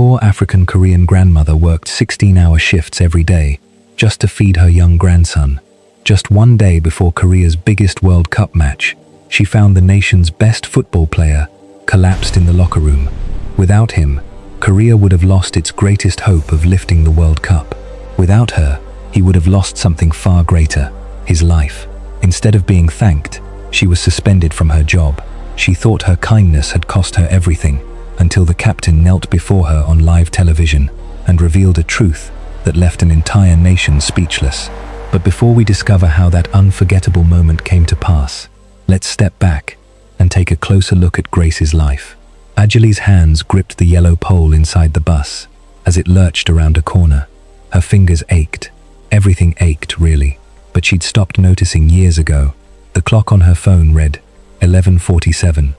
poor African-Korean grandmother worked 16-hour shifts every day just to feed her young grandson. Just one day before Korea's biggest World Cup match, she found the nation's best football player collapsed in the locker room. Without him, Korea would have lost its greatest hope of lifting the World Cup. Without her, he would have lost something far greater, his life. Instead of being thanked, she was suspended from her job. She thought her kindness had cost her everything, until the captain knelt before her on live television and revealed a truth that left an entire nation speechless. But before we discover how that unforgettable moment came to pass, let's step back and take a closer look at Grace's life. Ajali's hands gripped the yellow pole inside the bus as it lurched around a corner. Her fingers ached. Everything ached, really, but she'd stopped noticing years ago. The clock on her phone read 11:47.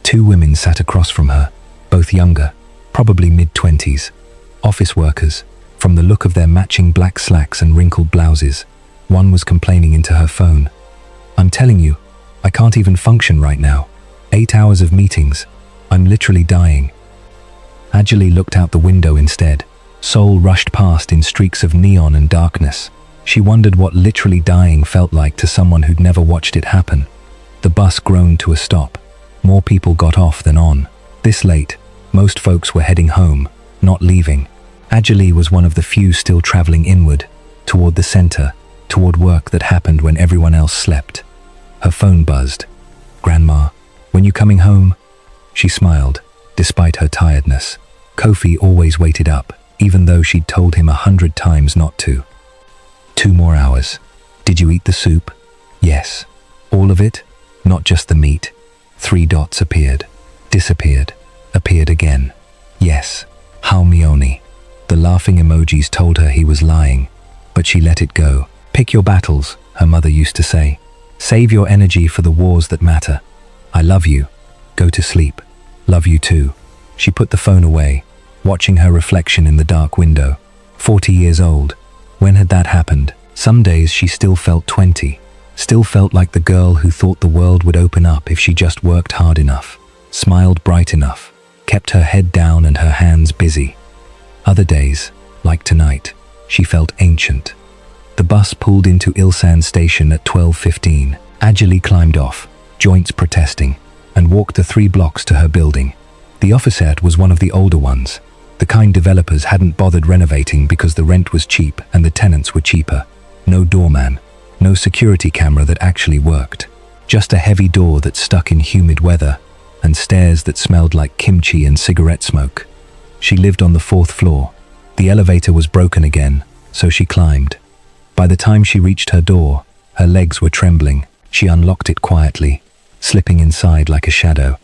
Two women sat across from her, both younger, probably mid-20s. Office workers, from the look of their matching black slacks and wrinkled blouses. One was complaining into her phone. "I'm telling you, I can't even function right now. 8 hours of meetings. I'm literally dying." Ajali looked out the window instead. Seoul rushed past in streaks of neon and darkness. She wondered what literally dying felt like to someone who'd never watched it happen. The bus groaned to a stop. More people got off than on. This late, most folks were heading home, not leaving. Ajali was one of the few still traveling inward, toward the center, toward work that happened when everyone else slept. Her phone buzzed. "Grandma, when you coming home?" She smiled, despite her tiredness. Kofi always waited up, even though she'd told him 100 times not to. 2 more hours. "Did you eat the soup?" "Yes." "All of it? Not just the meat?" 3 dots appeared, disappeared, appeared again. "Yes." "How Mioni?" The laughing emojis told her he was lying, but she let it go. "Pick your battles," her mother used to say. "Save your energy for the wars that matter. I love you. Go to sleep. Love you too." She put the phone away, watching her reflection in the dark window. 40 years old. When had that happened? Some days she still felt 20. Still felt like the girl who thought the world would open up if she just worked hard enough, smiled bright enough, kept her head down and her hands busy. Other days, like tonight, she felt ancient. The bus pulled into Ilsan station at 12:15. Ajali climbed off, joints protesting, and walked the 3 blocks to her building. The office was one of the older ones, the kind developers hadn't bothered renovating because the rent was cheap and the tenants were cheaper. No doorman, no security camera that actually worked, just a heavy door that stuck in humid weather, and stairs that smelled like kimchi and cigarette smoke. She lived on the 4th floor. The elevator was broken again, so she climbed. By the time she reached her door, her legs were trembling. She unlocked it quietly, slipping inside like a shadow.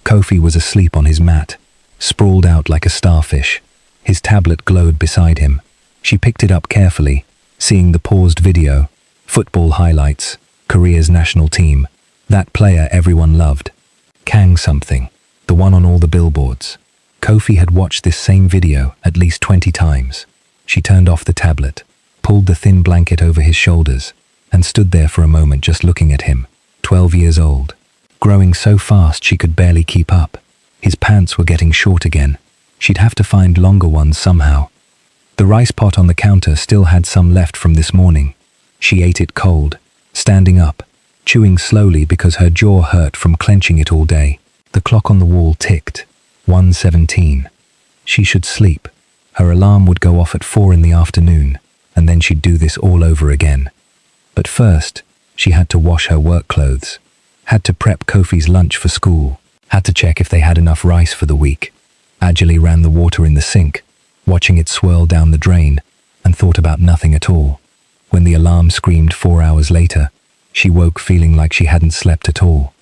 Kofi was asleep on his mat, sprawled out like a starfish. His tablet glowed beside him. She picked it up carefully, seeing the paused video, football highlights, Korea's national team, that player everyone loved. Kang something, the one on all the billboards. Kofi had watched this same video at least 20 times. She turned off the tablet, pulled the thin blanket over his shoulders, and stood there for a moment just looking at him. 12 years old, growing so fast she could barely keep up. His pants were getting short again. She'd have to find longer ones somehow. The rice pot on the counter still had some left from this morning. She ate it cold, standing up, chewing slowly because her jaw hurt from clenching it all day. The clock on the wall ticked. 1:17. She should sleep. Her alarm would go off at 4 in the afternoon, and then she'd do this all over again. But first, she had to wash her work clothes, had to prep Kofi's lunch for school, had to check if they had enough rice for the week. Ajali ran the water in the sink, watching it swirl down the drain, and thought about nothing at all. When the alarm screamed 4 hours later, she woke feeling like she hadn't slept at all.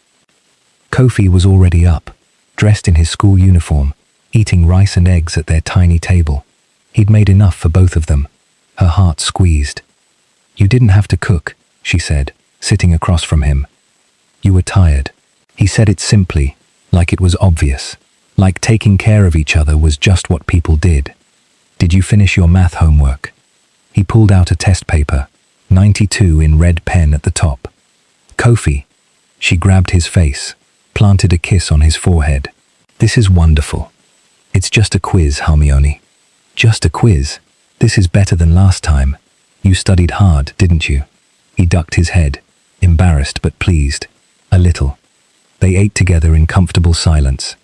Kofi was already up, dressed in his school uniform, eating rice and eggs at their tiny table. He'd made enough for both of them. Her heart squeezed. "You didn't have to cook," she said, sitting across from him. "You were tired." He said it simply, like it was obvious, like taking care of each other was just what people did. "Did you finish your math homework?" He pulled out a test paper, 92 in red pen at the top. "Kofi." She grabbed his face, planted a kiss on his forehead. "This is wonderful. It's just a quiz, Hermione. Just a quiz? This is better than last time. You studied hard, didn't you? He ducked his head, embarrassed but pleased. A little. They ate together in comfortable silence.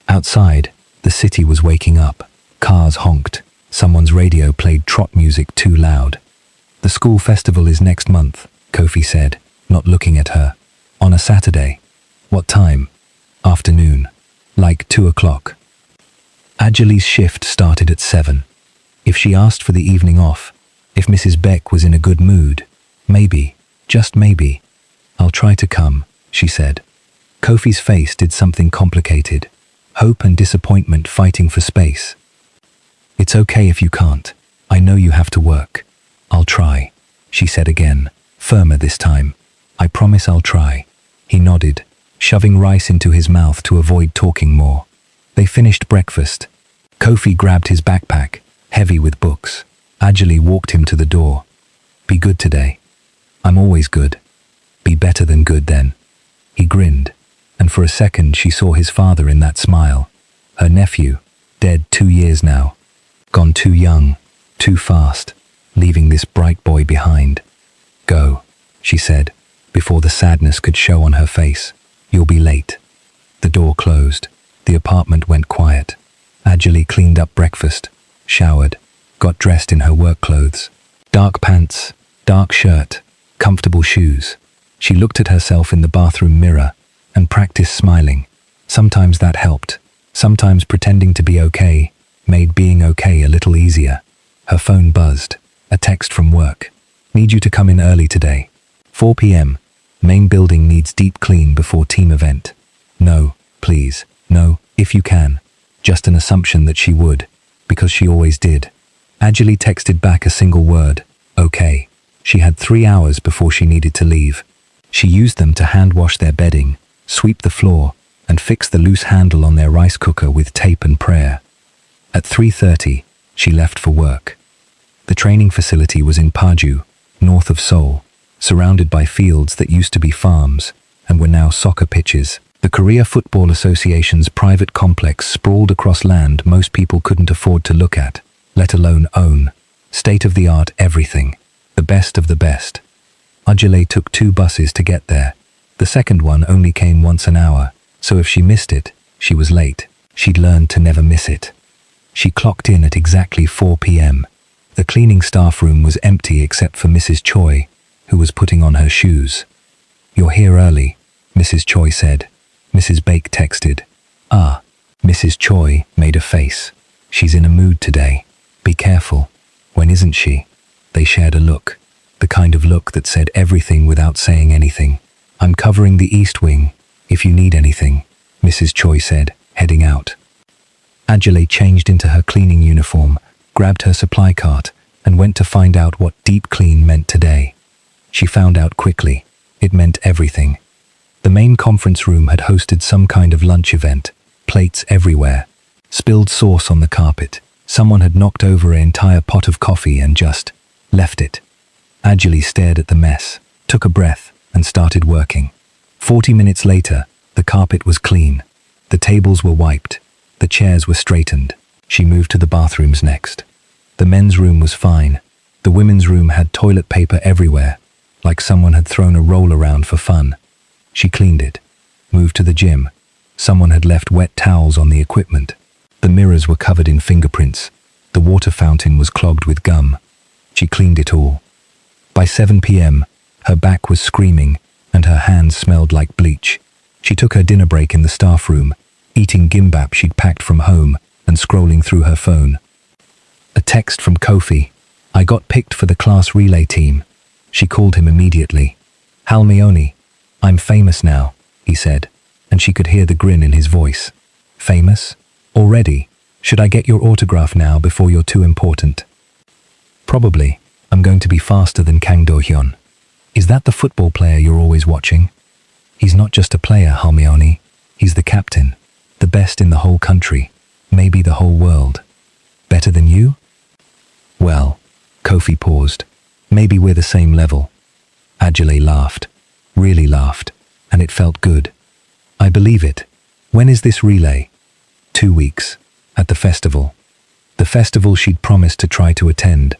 Outside, the city was waking up. Cars honked. Someone's radio played trot music too loud. The school festival is next month, Kofi said, not looking at her. On a Saturday. What time? Afternoon. Like 2 o'clock. Anjali's shift started at 7. If she asked for the evening off, if Mrs. Beck was in a good mood, maybe, just maybe. I'll try to come, she said. Kofi's face did something complicated. Hope and disappointment fighting for space. It's okay if you can't. I know you have to work. I'll try, she said again, firmer this time. I promise I'll try. He nodded, shoving rice into his mouth to avoid talking more. They finished breakfast. Kofi grabbed his backpack, heavy with books. Anjali walked him to the door. Be good today. I'm always good. Be better than good then. He grinned, and for a second she saw his father in that smile. Her nephew, dead 2 years now. Gone too young, too fast, leaving this bright boy behind. Go, she said, before the sadness could show on her face. You'll be late. The door closed. The apartment went quiet. Anjali cleaned up breakfast, showered, got dressed in her work clothes. Dark pants, dark shirt, comfortable shoes. She looked at herself in the bathroom mirror and practiced smiling. Sometimes that helped. Sometimes pretending to be okay made being okay a little easier. Her phone buzzed. A text from work. Need you to come in early today. 4 p.m. Main building needs deep clean before team event. No, please. No, if you can. Just an assumption that she would, because she always did. Anjali texted back a single word. Okay. She had 3 hours before she needed to leave. She used them to hand wash their bedding, sweep the floor, and fix the loose handle on their rice cooker with tape and prayer. At 3:30, she left for work. The training facility was in Paju, north of Seoul, surrounded by fields that used to be farms and were now soccer pitches. The Korea Football Association's private complex sprawled across land most people couldn't afford to look at, let alone own. State-of-the-art everything, the best of the best. Anjali took 2 buses to get there. The second one only came once an hour, so if she missed it, she was late. She'd learned to never miss it. She clocked in at exactly 4 p.m. The cleaning staff room was empty except for Mrs. Choi, who was putting on her shoes. You're here early, Mrs. Choi said. Mrs. Bake texted. Ah, Mrs. Choi made a face. She's in a mood today. Be careful. When isn't she? They shared a look, the kind of look that said everything without saying anything. I'm covering the east wing, if you need anything, Mrs. Choi said, heading out. Anjali changed into her cleaning uniform, grabbed her supply cart, and went to find out what deep clean meant today. She found out quickly. It meant everything. The main conference room had hosted some kind of lunch event, plates everywhere, spilled sauce on the carpet. Someone had knocked over an entire pot of coffee and just left it. Anjali stared at the mess, took a breath, and started working. 40 minutes later, the carpet was clean. The tables were wiped. The chairs were straightened. She moved to the bathrooms next. The men's room was fine. The women's room had toilet paper everywhere, like someone had thrown a roll around for fun. She cleaned it. Moved to the gym. Someone had left wet towels on the equipment. The mirrors were covered in fingerprints. The water fountain was clogged with gum. She cleaned it all. By 7 p.m., her back was screaming and her hands smelled like bleach. She took her dinner break in the staff room, eating gimbap she'd packed from home and scrolling through her phone. A text from Kofi. I got picked for the class relay team. She called him immediately. Hermione, I'm famous now, he said, and she could hear the grin in his voice. Famous? Already? Should I get your autograph now before you're too important? Probably. I'm going to be faster than Kang Do-hyun. Is that the football player you're always watching? He's not just a player, Hermione. He's the captain. The best in the whole country. Maybe the whole world. Better than you? Well, Kofi paused. Maybe we're the same level. Anjali laughed. Really laughed. And it felt good. I believe it. When is this relay? 2 weeks. At the festival. The festival she'd promised to try to attend.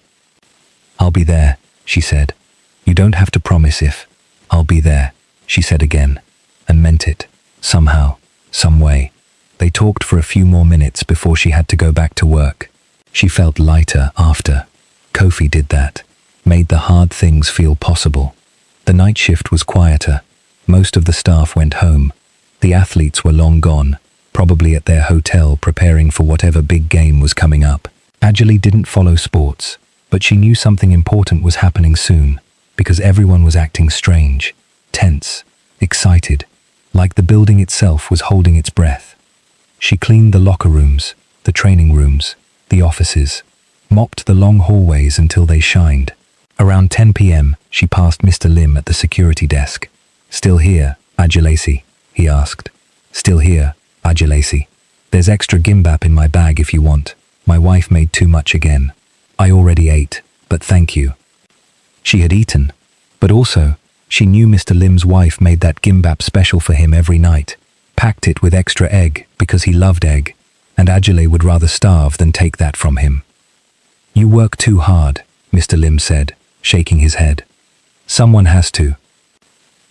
"I'll be there," she said. "You don't have to promise if." "I'll be there," she said again, and meant it, somehow, some way. They talked for a few more minutes before she had to go back to work. She felt lighter after. Kofi did that, made the hard things feel possible. The night shift was quieter. Most of the staff went home. The athletes were long gone, probably at their hotel preparing for whatever big game was coming up. Anjali didn't follow sports, but she knew something important was happening soon, because everyone was acting strange, tense, excited, like the building itself was holding its breath. She cleaned the locker rooms, the training rooms, the offices, mopped the long hallways until they shined. Around 10 p.m., she passed Mr. Lim at the security desk. "Still here, Ajilasi?" he asked. "Still here, Ajilasi. There's extra gimbap in my bag if you want. My wife made too much again. I already ate, but thank you." She had eaten, but also, she knew Mr. Lim's wife made that gimbap special for him every night, packed it with extra egg because he loved egg, and Ajale would rather starve than take that from him. "You work too hard," Mr. Lim said, shaking his head. "Someone has to."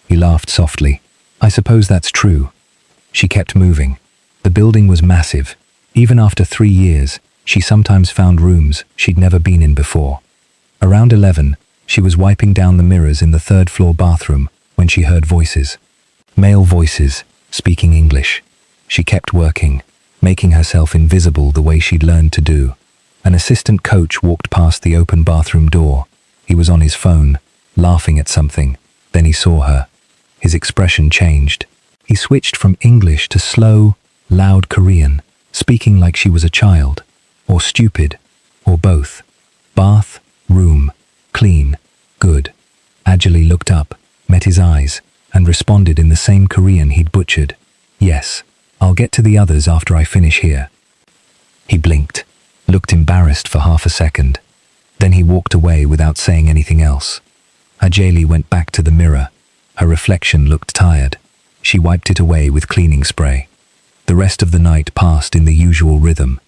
He laughed softly. "I suppose that's true." She kept moving. The building was massive. Even after 3 years, she sometimes found rooms she'd never been in before. Around 11, she was wiping down the mirrors in the third-floor bathroom when she heard voices. Male voices, speaking English. She kept working, making herself invisible the way she'd learned to do. An assistant coach walked past the open bathroom door. He was on his phone, laughing at something. Then he saw her. His expression changed. He switched from English to slow, loud Korean, speaking like she was a child, or stupid, or both. "Bath, room, clean, good." Ajali looked up, met his eyes, and responded in the same Korean he'd butchered. "Yes, I'll get to the others after I finish here." He blinked, looked embarrassed for half a second. Then he walked away without saying anything else. Ajali went back to the mirror. Her reflection looked tired. She wiped it away with cleaning spray. The rest of the night passed in the usual rhythm.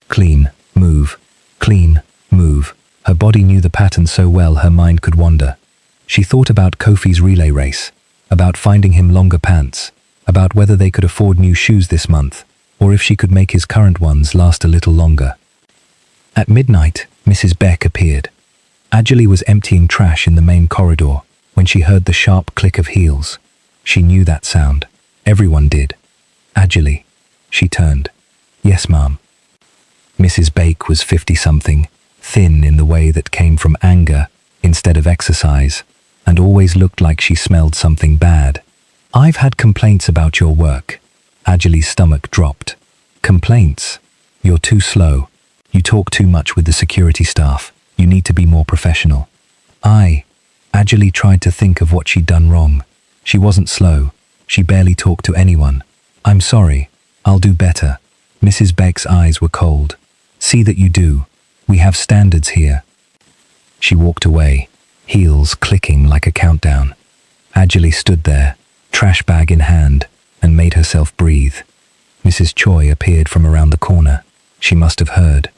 Clean, move, clean, move. Her body knew the pattern so well her mind could wander. She thought about Kofi's relay race, about finding him longer pants, about whether they could afford new shoes this month, or if she could make his current ones last a little longer. At midnight, Mrs. Beck appeared. Ajali was emptying trash in the main corridor when she heard the sharp click of heels. She knew that sound. Everyone did. "Ajali." She turned. "Yes, ma'am." Mrs. Beck was 50-something, thin in the way that came from anger instead of exercise, and always looked like she smelled something bad. "I've had complaints about your work." Ajali's stomach dropped. "Complaints? You're too slow. You talk too much with the security staff. You need to be more professional." Ajali tried to think of what she'd done wrong. She wasn't slow. She barely talked to anyone. "I'm sorry. I'll do better." Mrs. Beck's eyes were cold. "See that you do. We have standards here." She walked away, heels clicking like a countdown. Ajali stood there, trash bag in hand, and made herself breathe. Mrs. Choi appeared from around the corner. She must have heard.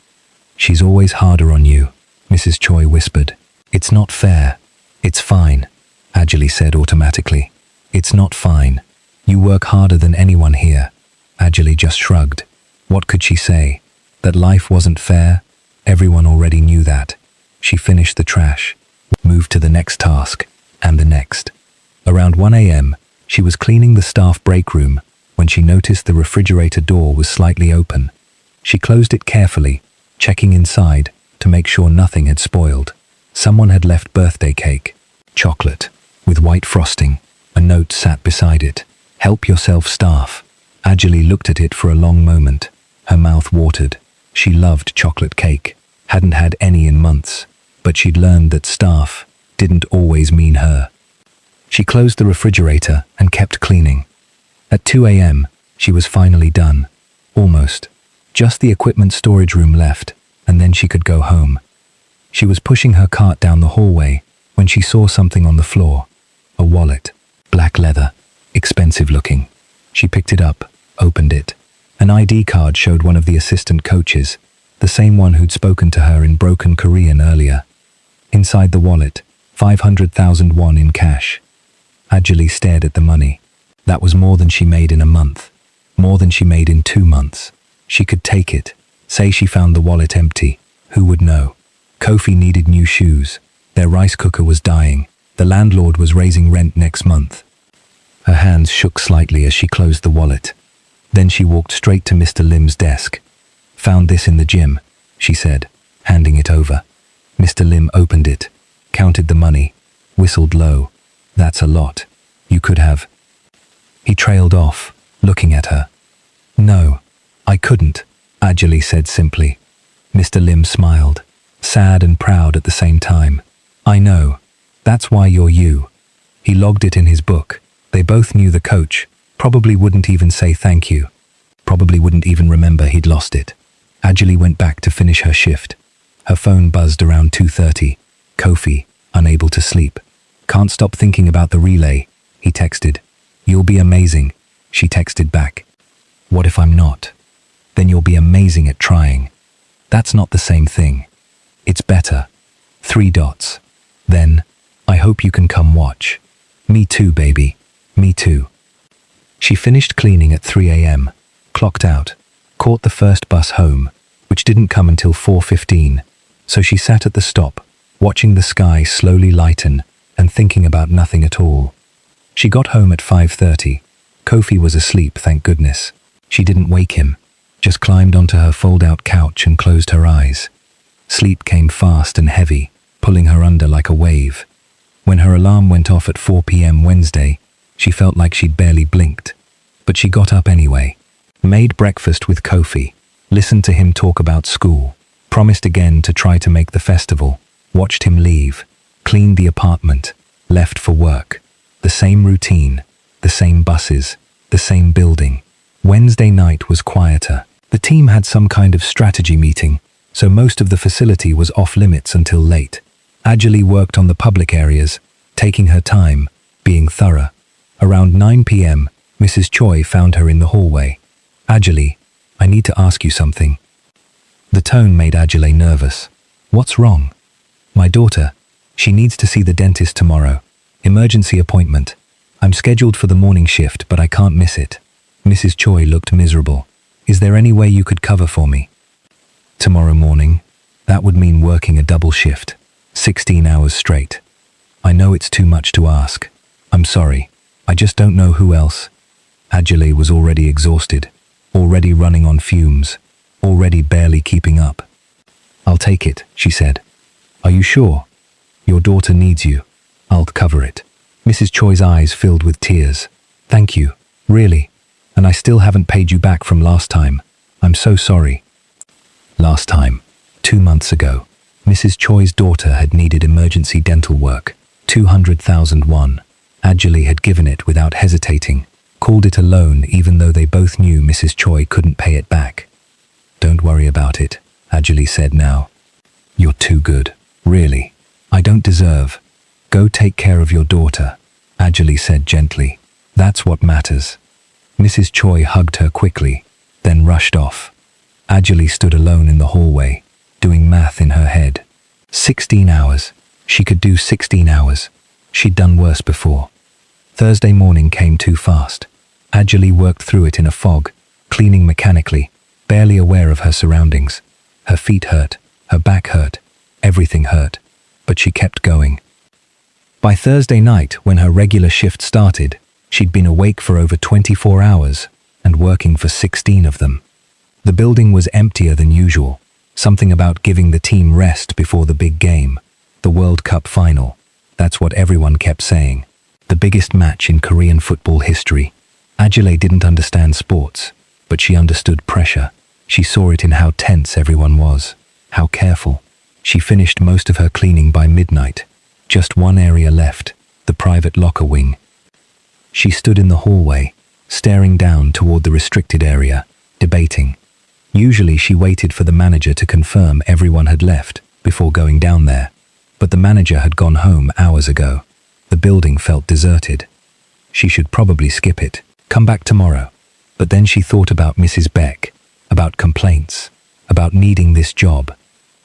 "She's always harder on you," Mrs. Choi whispered. "It's not fair." "It's fine," Ajali said automatically. "It's not fine. You work harder than anyone here." Ajali just shrugged. What could she say? That life wasn't fair? Everyone already knew that. She finished the trash, moved to the next task, and the next. Around 1 a.m., she was cleaning the staff break room when she noticed the refrigerator door was slightly open. She closed it carefully, checking inside to make sure nothing had spoiled. Someone had left birthday cake, chocolate, with white frosting. A note sat beside it. "Help yourself, staff." Ajali looked at it for a long moment. Her mouth watered. She loved chocolate cake, hadn't had any in months, but she'd learned that staff didn't always mean her. She closed the refrigerator and kept cleaning. At 2 a.m., she was finally done. Almost. Just the equipment storage room left, and then she could go home. She was pushing her cart down the hallway when she saw something on the floor. A wallet, black leather, expensive looking. She picked it up, opened it, An ID card showed one of the assistant coaches, the same one who'd spoken to her in broken Korean earlier. Inside the wallet, 500,000 won in cash. Anjali stared at the money. That was more than she made in a month. More than she made in 2 months. She could take it. Say she found the wallet empty. Who would know? Kofi needed new shoes. Their rice cooker was dying. The landlord was raising rent next month. Her hands shook slightly as she closed the wallet. Then she walked straight to Mr. Lim's desk. "Found this in the gym," she said, handing it over. Mr. Lim opened it, counted the money, whistled low. "That's a lot. You could have..." He trailed off, looking at her. "No, I couldn't," Anjali said simply. Mr. Lim smiled, sad and proud at the same time. "I know. That's why you're you." He logged it in his book. They both knew the coach. Probably wouldn't even say thank you. Probably wouldn't even remember he'd lost it. Anjali went back to finish her shift. Her phone buzzed around 2:30. Kofi, unable to sleep. "Can't stop thinking about the relay," he texted. "You'll be amazing," she texted back. "What if I'm not?" "Then you'll be amazing at trying." "That's not the same thing." "It's better." 3 dots. Then, "I hope you can come watch." "Me too, baby. Me too." She finished cleaning at 3 a.m., clocked out, caught the first bus home, which didn't come until 4:15, so she sat at the stop, watching the sky slowly lighten and thinking about nothing at all. She got home at 5:30. Kofi was asleep, thank goodness. She didn't wake him, just climbed onto her fold-out couch and closed her eyes. Sleep came fast and heavy, pulling her under like a wave. When her alarm went off at 4 p.m. Wednesday, she felt like she'd barely blinked. But she got up anyway, made breakfast with Kofi, listened to him talk about school, promised again to try to make the festival, watched him leave, cleaned the apartment, left for work. The same routine, the same buses, the same building. Wednesday night was quieter. The team had some kind of strategy meeting, so most of the facility was off limits until late. Anjali worked on the public areas, taking her time, being thorough. Around 9 p.m., Mrs. Choi found her in the hallway. "Anjali, I need to ask you something." The tone made Anjali nervous. "What's wrong?" "My daughter. She needs to see the dentist tomorrow. Emergency appointment. I'm scheduled for the morning shift, but I can't miss it." Mrs. Choi looked miserable. "Is there any way you could cover for me?" "Tomorrow morning? That would mean working a double shift. 16 hours straight. I know it's too much to ask. I'm sorry. I just don't know who else." Anjali was already exhausted, already running on fumes, already barely keeping up. "I'll take it," she said. "Are you sure? Your daughter needs you. I'll cover it." Mrs. Choi's eyes filled with tears. "Thank you, really. And I still haven't paid you back from last time. I'm so sorry." Last time, 2 months ago, Mrs. Choi's daughter had needed emergency dental work, 200,000 won. Anjali had given it without hesitating, called it a loan even though they both knew Mrs. Choi couldn't pay it back. "Don't worry about it," Anjali said now. "You're too good, really. I don't deserve. Go take care of your daughter," Anjali said gently. "That's what matters." Mrs. Choi hugged her quickly, then rushed off. Anjali stood alone in the hallway, doing math in her head. 16 hours. She could do 16 hours. She'd done worse before. Thursday morning came too fast. Anjali worked through it in a fog, cleaning mechanically, barely aware of her surroundings. Her feet hurt, her back hurt, everything hurt, but she kept going. By Thursday night, when her regular shift started, she'd been awake for over 24 hours and working for 16 of them. The building was emptier than usual, something about giving the team rest before the big game, the World Cup final. That's what everyone kept saying. The biggest match in Korean football history. Anjali didn't understand sports, but she understood pressure. She saw it in how tense everyone was, how careful. She finished most of her cleaning by midnight. Just one area left, the private locker wing. She stood in the hallway, staring down toward the restricted area, debating. Usually she waited for the manager to confirm everyone had left before going down there. But the manager had gone home hours ago. The building felt deserted. She should probably skip it, come back tomorrow. But then she thought about Mrs. Beck, about complaints, about needing this job.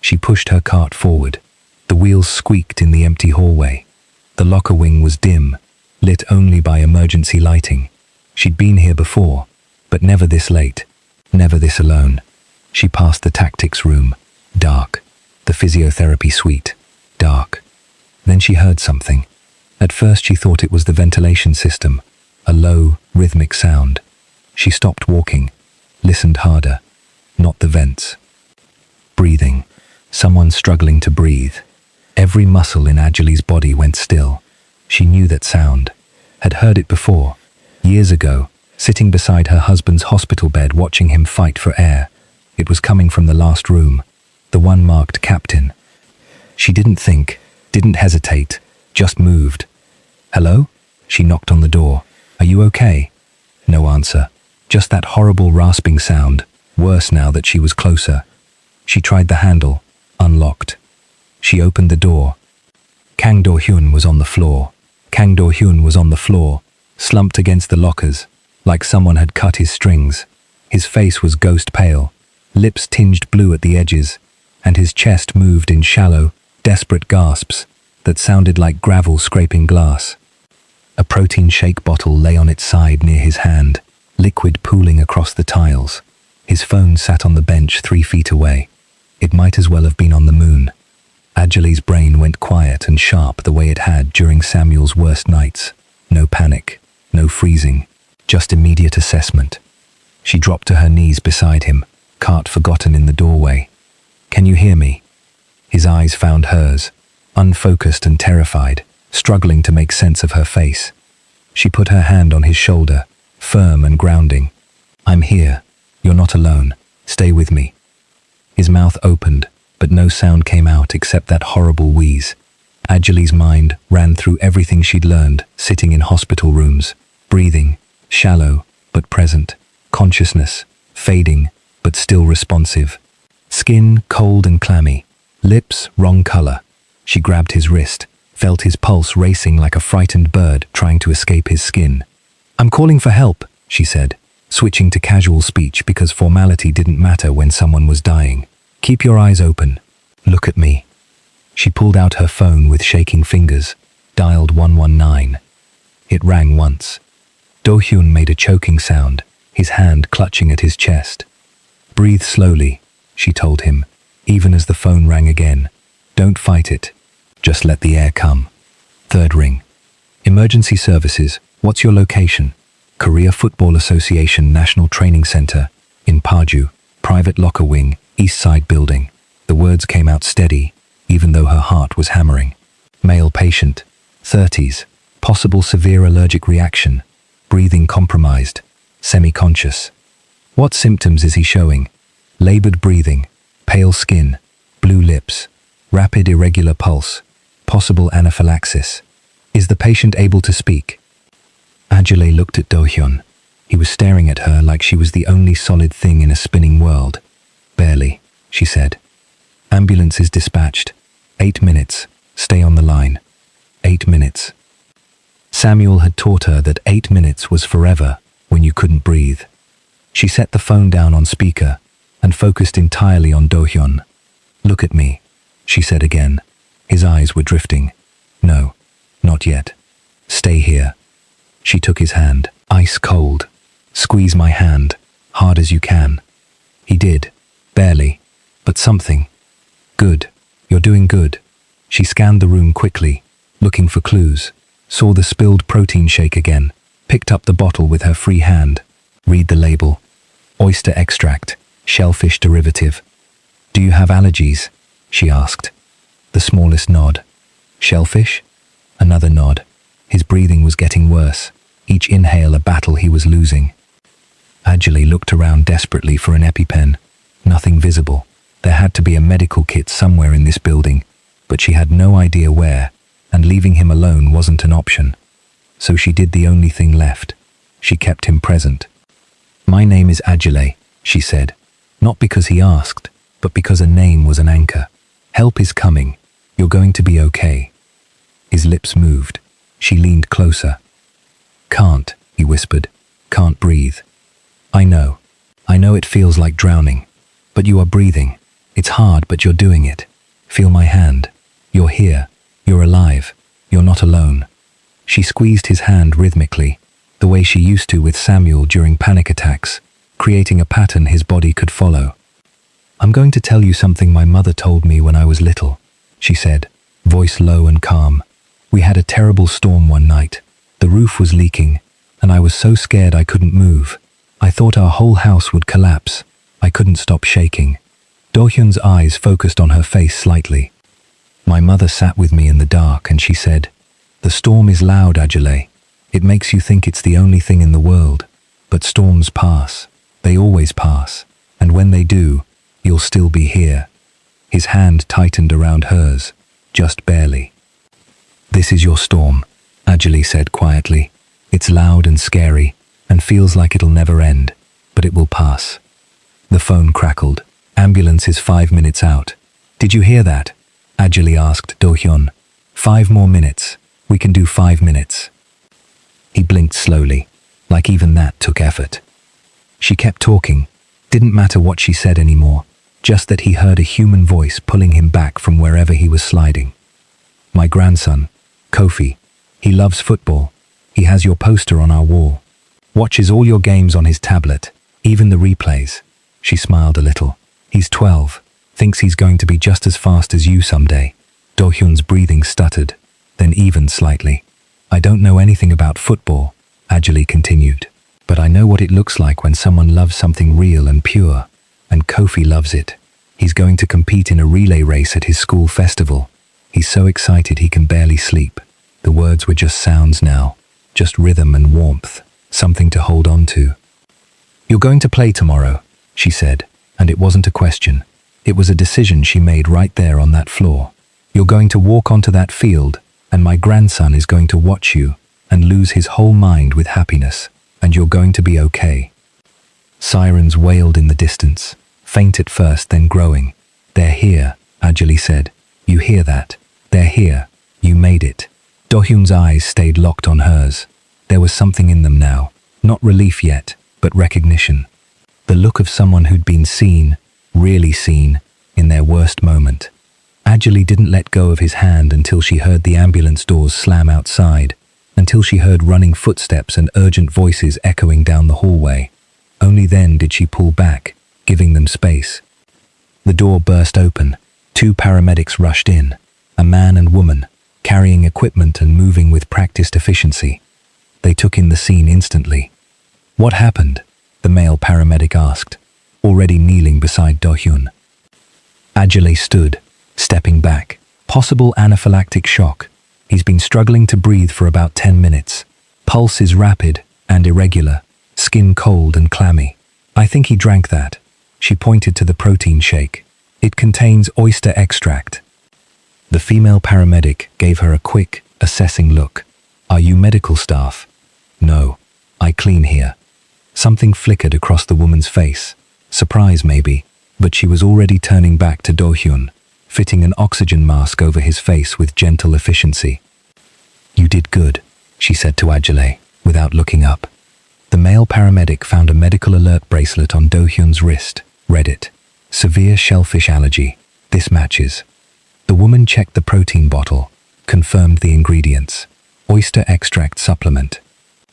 She pushed her cart forward. The wheels squeaked in the empty hallway. The locker wing was dim, lit only by emergency lighting. She'd been here before, but never this late, never this alone. She passed the tactics room, dark. The physiotherapy suite, dark. Then she heard something. At first she thought it was the ventilation system, a low, rhythmic sound. She stopped walking, listened harder. Not the vents. Breathing. Someone struggling to breathe. Every muscle in Anjali's body went still. She knew that sound, had heard it before, years ago, sitting beside her husband's hospital bed watching him fight for air. It was coming from the last room, the one marked Captain. She didn't think, didn't hesitate, just moved. Hello? She knocked on the door. Are you okay? No answer. Just that horrible rasping sound, worse now that she was closer. She tried the handle, unlocked. She opened the door. Kang Do-hyun was on the floor. Kang Do-hyun was on the floor, slumped against the lockers, like someone had cut his strings. His face was ghost pale, lips tinged blue at the edges, and his chest moved in shallow, desperate gasps that sounded like gravel scraping glass. A protein shake bottle lay on its side near his hand, liquid pooling across the tiles. His phone sat on the bench 3 feet away. It might as well have been on the moon. Anjali's brain went quiet and sharp the way it had during Samuel's worst nights. No panic, no freezing, just immediate assessment. She dropped to her knees beside him, cart forgotten in the doorway. Can you hear me? His eyes found hers, unfocused and terrified, struggling to make sense of her face. She put her hand on his shoulder, firm and grounding. I'm here. You're not alone. Stay with me. His mouth opened, but no sound came out except that horrible wheeze. Anjali's mind ran through everything she'd learned sitting in hospital rooms. Breathing, shallow but present. Consciousness, fading but still responsive. Skin cold and clammy. Lips wrong color. She grabbed his wrist, felt his pulse racing like a frightened bird trying to escape his skin. I'm calling for help, she said, switching to casual speech because formality didn't matter when someone was dying. Keep your eyes open. Look at me. She pulled out her phone with shaking fingers, dialed 119. It rang once. Do-hyun made a choking sound, his hand clutching at his chest. Breathe slowly, she told him, even as the phone rang again. Don't fight it. Just let the air come. Third ring. Emergency services. What's your location? Korea Football Association National Training Center, in Paju, private locker wing, East Side building. The words came out steady, even though her heart was hammering. Male patient, 30s, possible severe allergic reaction, breathing compromised, semi-conscious. What symptoms is he showing? Labored breathing, pale skin, blue lips, rapid irregular pulse, possible anaphylaxis. Is the patient able to speak? Anjali looked at Do-hyun. He was staring at her like she was the only solid thing in a spinning world. Barely, she said. Ambulance is dispatched. 8 minutes. Stay on the line. 8 minutes. Samuel had taught her that 8 minutes was forever when you couldn't breathe. She set the phone down on speaker and focused entirely on Do-hyun. Look at me, she said again. His eyes were drifting. No, not yet. Stay here. She took his hand, ice cold. Squeeze my hand, hard as you can. He did, barely, but something. Good, you're doing good. She scanned the room quickly, looking for clues, saw the spilled protein shake again, picked up the bottle with her free hand. Read the label. Oyster extract, shellfish derivative. Do you have allergies? She asked. The smallest nod. Shellfish? Another nod. His breathing was getting worse, each inhale a battle he was losing. Anjali looked around desperately for an EpiPen. Nothing visible. There had to be a medical kit somewhere in this building, but she had no idea where, and leaving him alone wasn't an option. So she did the only thing left. She kept him present. My name is Anjali, she said, not because he asked, but because a name was an anchor. Help is coming. You're going to be okay. His lips moved. She leaned closer. Can't, he whispered. Can't breathe. I know. I know it feels like drowning. But you are breathing. It's hard, but you're doing it. Feel my hand. You're here. You're alive. You're not alone. She squeezed his hand rhythmically, the way she used to with Samuel during panic attacks, creating a pattern his body could follow. I'm going to tell you something my mother told me when I was little, she said, voice low and calm. We had a terrible storm one night. The roof was leaking, and I was so scared I couldn't move. I thought our whole house would collapse. I couldn't stop shaking. Do-hyun's eyes focused on her face slightly. My mother sat with me in the dark and she said, "The storm is loud, Ajale. It makes you think it's the only thing in the world. But storms pass. They always pass. And when they do, you'll still be here." His hand tightened around hers, just barely. "This is your storm," Ajale said quietly. "It's loud and scary, and feels like it'll never end, but it will pass." The phone crackled. "Ambulance is 5 minutes out." "Did you hear that?" Ajale asked Do-hyun. "5 more minutes. We can do 5 minutes." He blinked slowly, like even that took effort. She kept talking. Didn't matter what she said anymore, just that he heard a human voice pulling him back from wherever he was sliding. "My grandson, Kofi. He loves football. He has your poster on our wall. Watches all your games on his tablet, even the replays." She smiled a little. "He's 12. Thinks he's going to be just as fast as you someday." Do-hyun's breathing stuttered, then evened slightly. "I don't know anything about football," Ajale continued, "but I know what it looks like when someone loves something real and pure, and Kofi loves it. He's going to compete in a relay race at his school festival. He's so excited he can barely sleep." The words were just sounds now, just rhythm and warmth, something to hold on to. "You're going to play tomorrow," she said, and it wasn't a question. It was a decision she made right there on that floor. "You're going to walk onto that field, and my grandson is going to watch you and lose his whole mind with happiness, and you're going to be okay." Sirens wailed in the distance, faint at first, then growing. "They're here," Ajale said. "You hear that? They're here. You made it." Do-hyun's eyes stayed locked on hers. There was something in them now, not relief yet, but recognition. The look of someone who'd been seen, really seen, in their worst moment. Ajale didn't let go of his hand until she heard the ambulance doors slam outside, until she heard running footsteps and urgent voices echoing down the hallway. Only then did she pull back, giving them space. The door burst open. 2 paramedics rushed in, a man and woman, carrying equipment and moving with practiced efficiency. They took in the scene instantly. "What happened?" the male paramedic asked, already kneeling beside Do-hyun. Ajale stood, stepping back. "Possible anaphylactic shock. He's been struggling to breathe for about 10 minutes. Pulse is rapid and irregular, skin cold and clammy. I think he drank that." She pointed to the protein shake. "It contains oyster extract." The female paramedic gave her a quick, assessing look. "Are you medical staff?" "No, I clean here." Something flickered across the woman's face. Surprise maybe, but she was already turning back to Do-hyun, fitting an oxygen mask over his face with gentle efficiency. "You did good," she said to Ajale, without looking up. The male paramedic found a medical alert bracelet on Do-hyun's wrist, read it. "Severe shellfish allergy. This matches." The woman checked the protein bottle, confirmed the ingredients. Oyster extract supplement.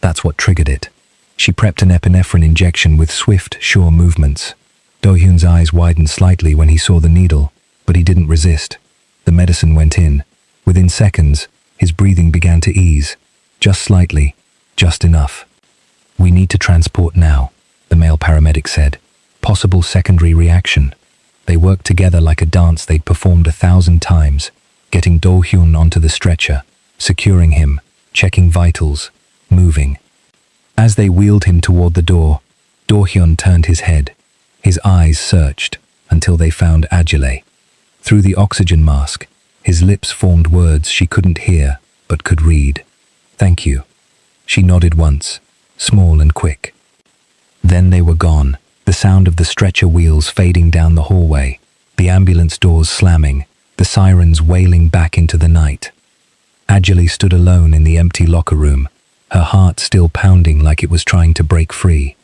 That's what triggered it. She prepped an epinephrine injection with swift, sure movements. Do-hyun's eyes widened slightly when he saw the needle, but he didn't resist. The medicine went in. Within seconds, his breathing began to ease. Just slightly, just enough. "We need to transport now," the male paramedic said. "Possible secondary reaction." They worked together like a dance they'd performed 1,000 times, getting Do-hyun onto the stretcher, securing him, checking vitals, moving. As they wheeled him toward the door, Do-hyun turned his head. His eyes searched until they found Ajale. Through the oxygen mask, his lips formed words she couldn't hear but could read. "Thank you." She nodded once, small and quick. Then they were gone, the sound of the stretcher wheels fading down the hallway, the ambulance doors slamming, the sirens wailing back into the night. Ajale stood alone in the empty locker room, her heart still pounding like it was trying to break free.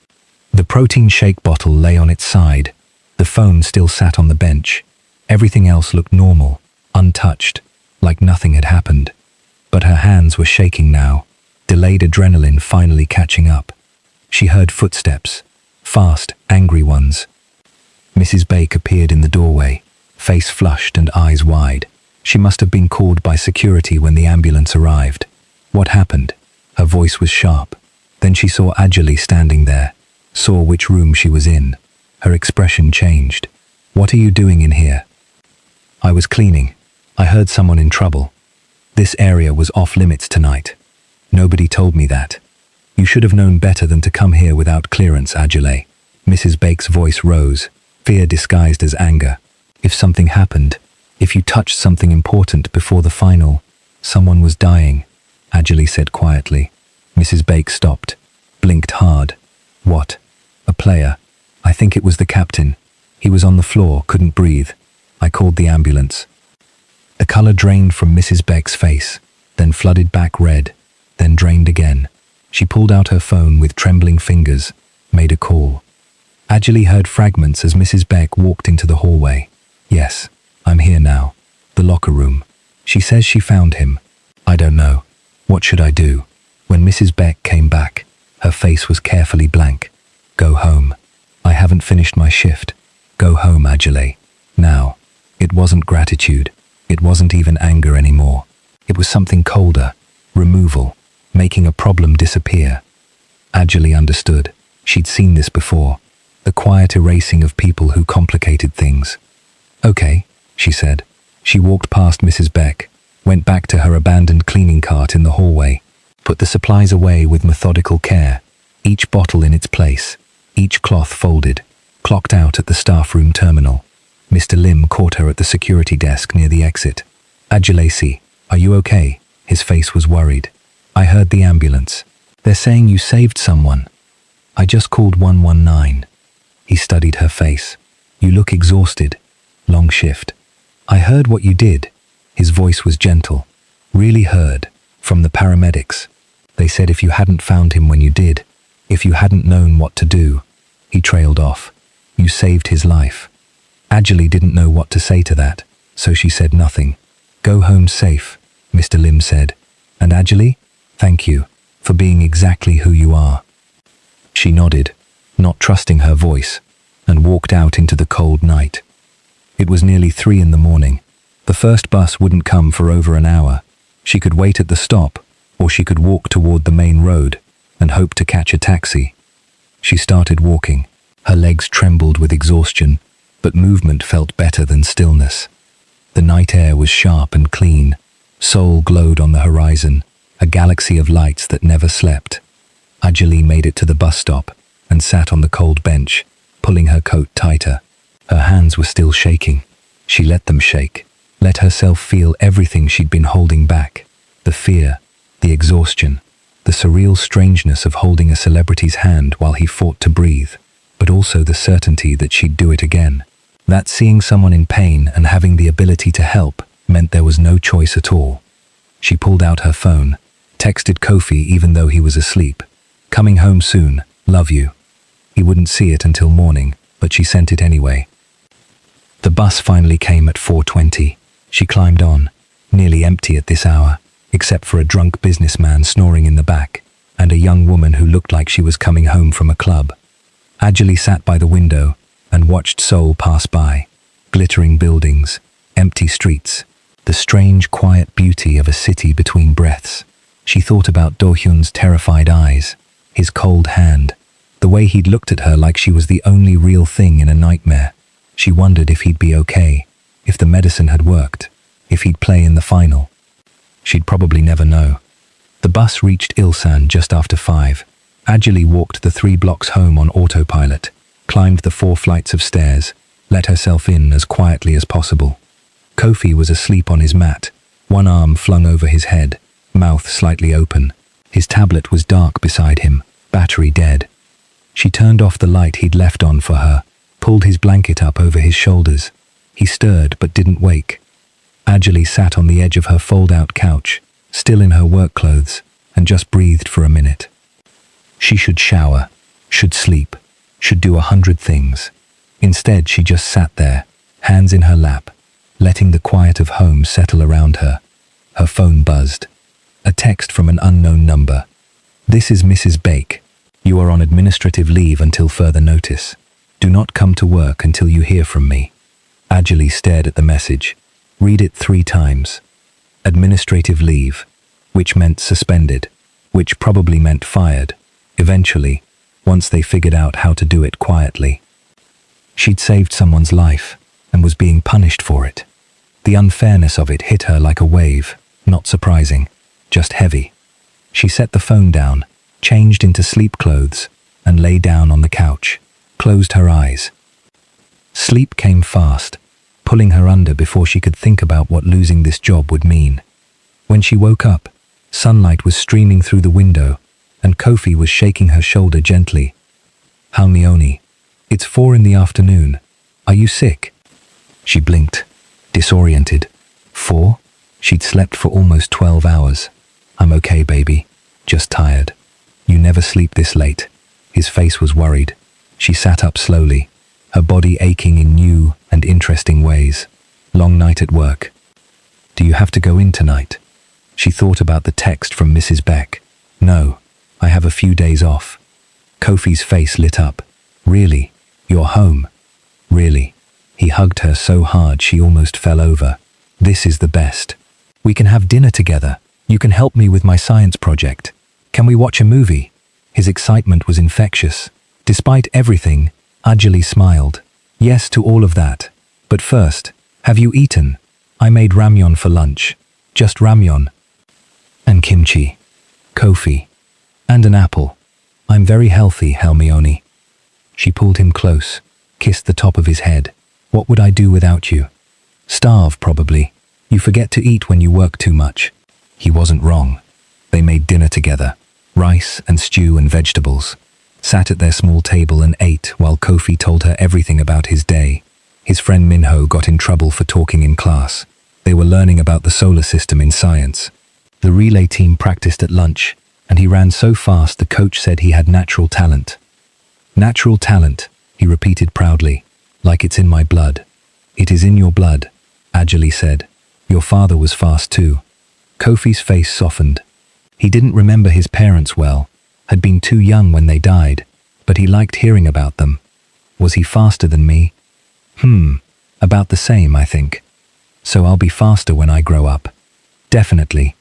The protein shake bottle lay on its side. The phone still sat on the bench. Everything else looked normal, untouched, like nothing had happened. But her hands were shaking now, delayed adrenaline finally catching up. She heard footsteps, fast, angry ones. Mrs. Bake appeared in the doorway, face flushed and eyes wide. She must have been called by security when the ambulance arrived. What happened? Her voice was sharp. Then she saw Anjali standing there, saw which room she was in. Her expression changed. "What are you doing in here?" "I was cleaning. I heard someone in trouble. This area was off limits tonight. Nobody told me that. You should have known better than to come here without clearance, Anjali." Mrs. Bake's voice rose, fear disguised as anger. "If something happened, if you touched something important before the final, someone was dying," Anjali said quietly. Mrs. Bake stopped, blinked hard. "What? A player? I think it was the captain. He was on the floor, couldn't breathe. I called the ambulance." The color drained from Mrs. Beck's face, then flooded back red, then drained again. She pulled out her phone with trembling fingers, made a call. Anjali heard fragments as Mrs. Beck walked into the hallway. "Yes, I'm here now. The locker room. She says she found him. I don't know. What should I do?" When Mrs. Beck came back, her face was carefully blank. "Go home. I haven't finished my shift. Go home, Anjali. Now." It wasn't gratitude. It wasn't even anger anymore. It was something colder, removal, making a problem disappear. Anjali understood. She'd seen this before. The quiet erasing of people who complicated things. "Okay," she said. She walked past Mrs. Beck, went back to her abandoned cleaning cart in the hallway, put the supplies away with methodical care, each bottle in its place, each cloth folded, clocked out at the staff room terminal. Mr. Lim caught her at the security desk near the exit. "Anjali, are you okay?" His face was worried. "I heard the ambulance. They're saying you saved someone." "I just called 119. He studied her face. "You look exhausted. Long shift." "I heard what you did." His voice was gentle. "Really heard. From the paramedics. They said if you hadn't found him when you did, if you hadn't known what to do." He trailed off. "You saved his life." Anjali didn't know what to say to that, so she said nothing. "Go home safe," Mr. Lim said. "And Anjali, thank you for being exactly who you are." She nodded, not trusting her voice, and walked out into the cold night. It was nearly 3 in the morning. The first bus wouldn't come for over an hour. She could wait at the stop, or she could walk toward the main road and hope to catch a taxi. She started walking. Her legs trembled with exhaustion, but movement felt better than stillness. The night air was sharp and clean. Seoul glowed on the horizon, a galaxy of lights that never slept. Anjali made it to the bus stop and sat on the cold bench, pulling her coat tighter. Her hands were still shaking. She let them shake, let herself feel everything she'd been holding back. The fear, the exhaustion, the surreal strangeness of holding a celebrity's hand while he fought to breathe, but also the certainty that she'd do it again. That seeing someone in pain and having the ability to help meant there was no choice at all. She pulled out her phone, texted Kofi even though he was asleep. "Coming home soon, love you." He wouldn't see it until morning, but she sent it anyway. The bus finally came at 4:20. She climbed on, nearly empty at this hour, except for a drunk businessman snoring in the back, and a young woman who looked like she was coming home from a club. Anjali sat by the window and watched Seoul pass by. Glittering buildings, empty streets, the strange quiet beauty of a city between breaths. She thought about Do-hyun's terrified eyes, his cold hand, the way he'd looked at her like she was the only real thing in a nightmare. She wondered if he'd be okay, if the medicine had worked, if he'd play in the final. She'd probably never know. The bus reached Ilsan just after 5. Anjali walked the 3 blocks home on autopilot, climbed the 4 flights of stairs, let herself in as quietly as possible. Kofi was asleep on his mat, one arm flung over his head, mouth slightly open. His tablet was dark beside him, battery dead. She turned off the light he'd left on for her, pulled his blanket up over his shoulders. He stirred but didn't wake. Anjali sat on the edge of her fold-out couch, still in her work clothes, and just breathed for a minute. She should shower, should sleep, should do 100 things. Instead, she just sat there, hands in her lap, letting the quiet of home settle around her. Her phone buzzed. A text from an unknown number. "This is Mrs. Bake. You are on administrative leave until further notice. Do not come to work until you hear from me." Ajali stared at the message. Read it 3 times. Administrative leave, which meant suspended, which probably meant fired, eventually, once they figured out how to do it quietly. She'd saved someone's life and was being punished for it. The unfairness of it hit her like a wave, not surprising, just heavy. She set the phone down, changed into sleep clothes, and lay down on the couch, closed her eyes. Sleep came fast, pulling her under before she could think about what losing this job would mean. When she woke up, sunlight was streaming through the window, and Kofi was shaking her shoulder gently. "Halmione, it's 4 in the afternoon. Are you sick?" She blinked, disoriented. 4? She'd slept for almost 12 hours. "I'm okay, baby. Just tired." "You never sleep this late." His face was worried. She sat up slowly, her body aching in new and interesting ways. "Long night at work. Do you have to go in tonight?" She thought about the text from Mrs. Beck. "No, I have a few days off." Kofi's face lit up. "Really? You're home?" "Really?" He hugged her so hard she almost fell over. "This is the best. We can have dinner together. You can help me with my science project. Can we watch a movie?" His excitement was infectious. Despite everything, Ajali smiled. "Yes to all of that. But first, have you eaten? I made ramyeon for lunch. Just ramyeon. And kimchi. Kofi. And an apple. I'm very healthy, Halmione." She pulled him close, kissed the top of his head. "What would I do without you?" "Starve, probably. You forget to eat when you work too much." He wasn't wrong. They made dinner together. Rice and stew and vegetables. Sat at their small table and ate while Kofi told her everything about his day. His friend Minho got in trouble for talking in class. They were learning about the solar system in science. The relay team practiced at lunch, and he ran so fast the coach said he had natural talent. "Natural talent," he repeated proudly, "like it's in my blood." "It is in your blood," Ajali said. "Your father was fast too." Kofi's face softened. He didn't remember his parents well, had been too young when they died, but he liked hearing about them. "Was he faster than me?" About the same, I think. So I'll be faster when I grow up." "Definitely."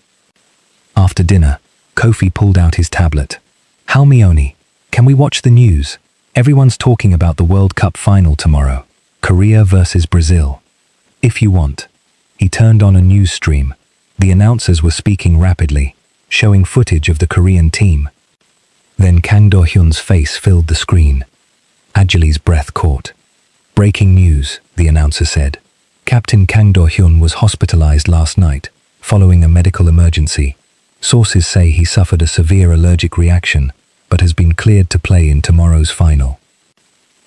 After dinner, Kofi pulled out his tablet. "Halmione, can we watch the news? Everyone's talking about the World Cup final tomorrow. Korea versus Brazil." "If you want." He turned on a news stream. The announcers were speaking rapidly, showing footage of the Korean team. Then Kang Do-hyun's face filled the screen. Ajali's breath caught. "Breaking news," the announcer said. "Captain Kang Do-hyun was hospitalized last night, following a medical emergency. Sources say he suffered a severe allergic reaction, but has been cleared to play in tomorrow's final."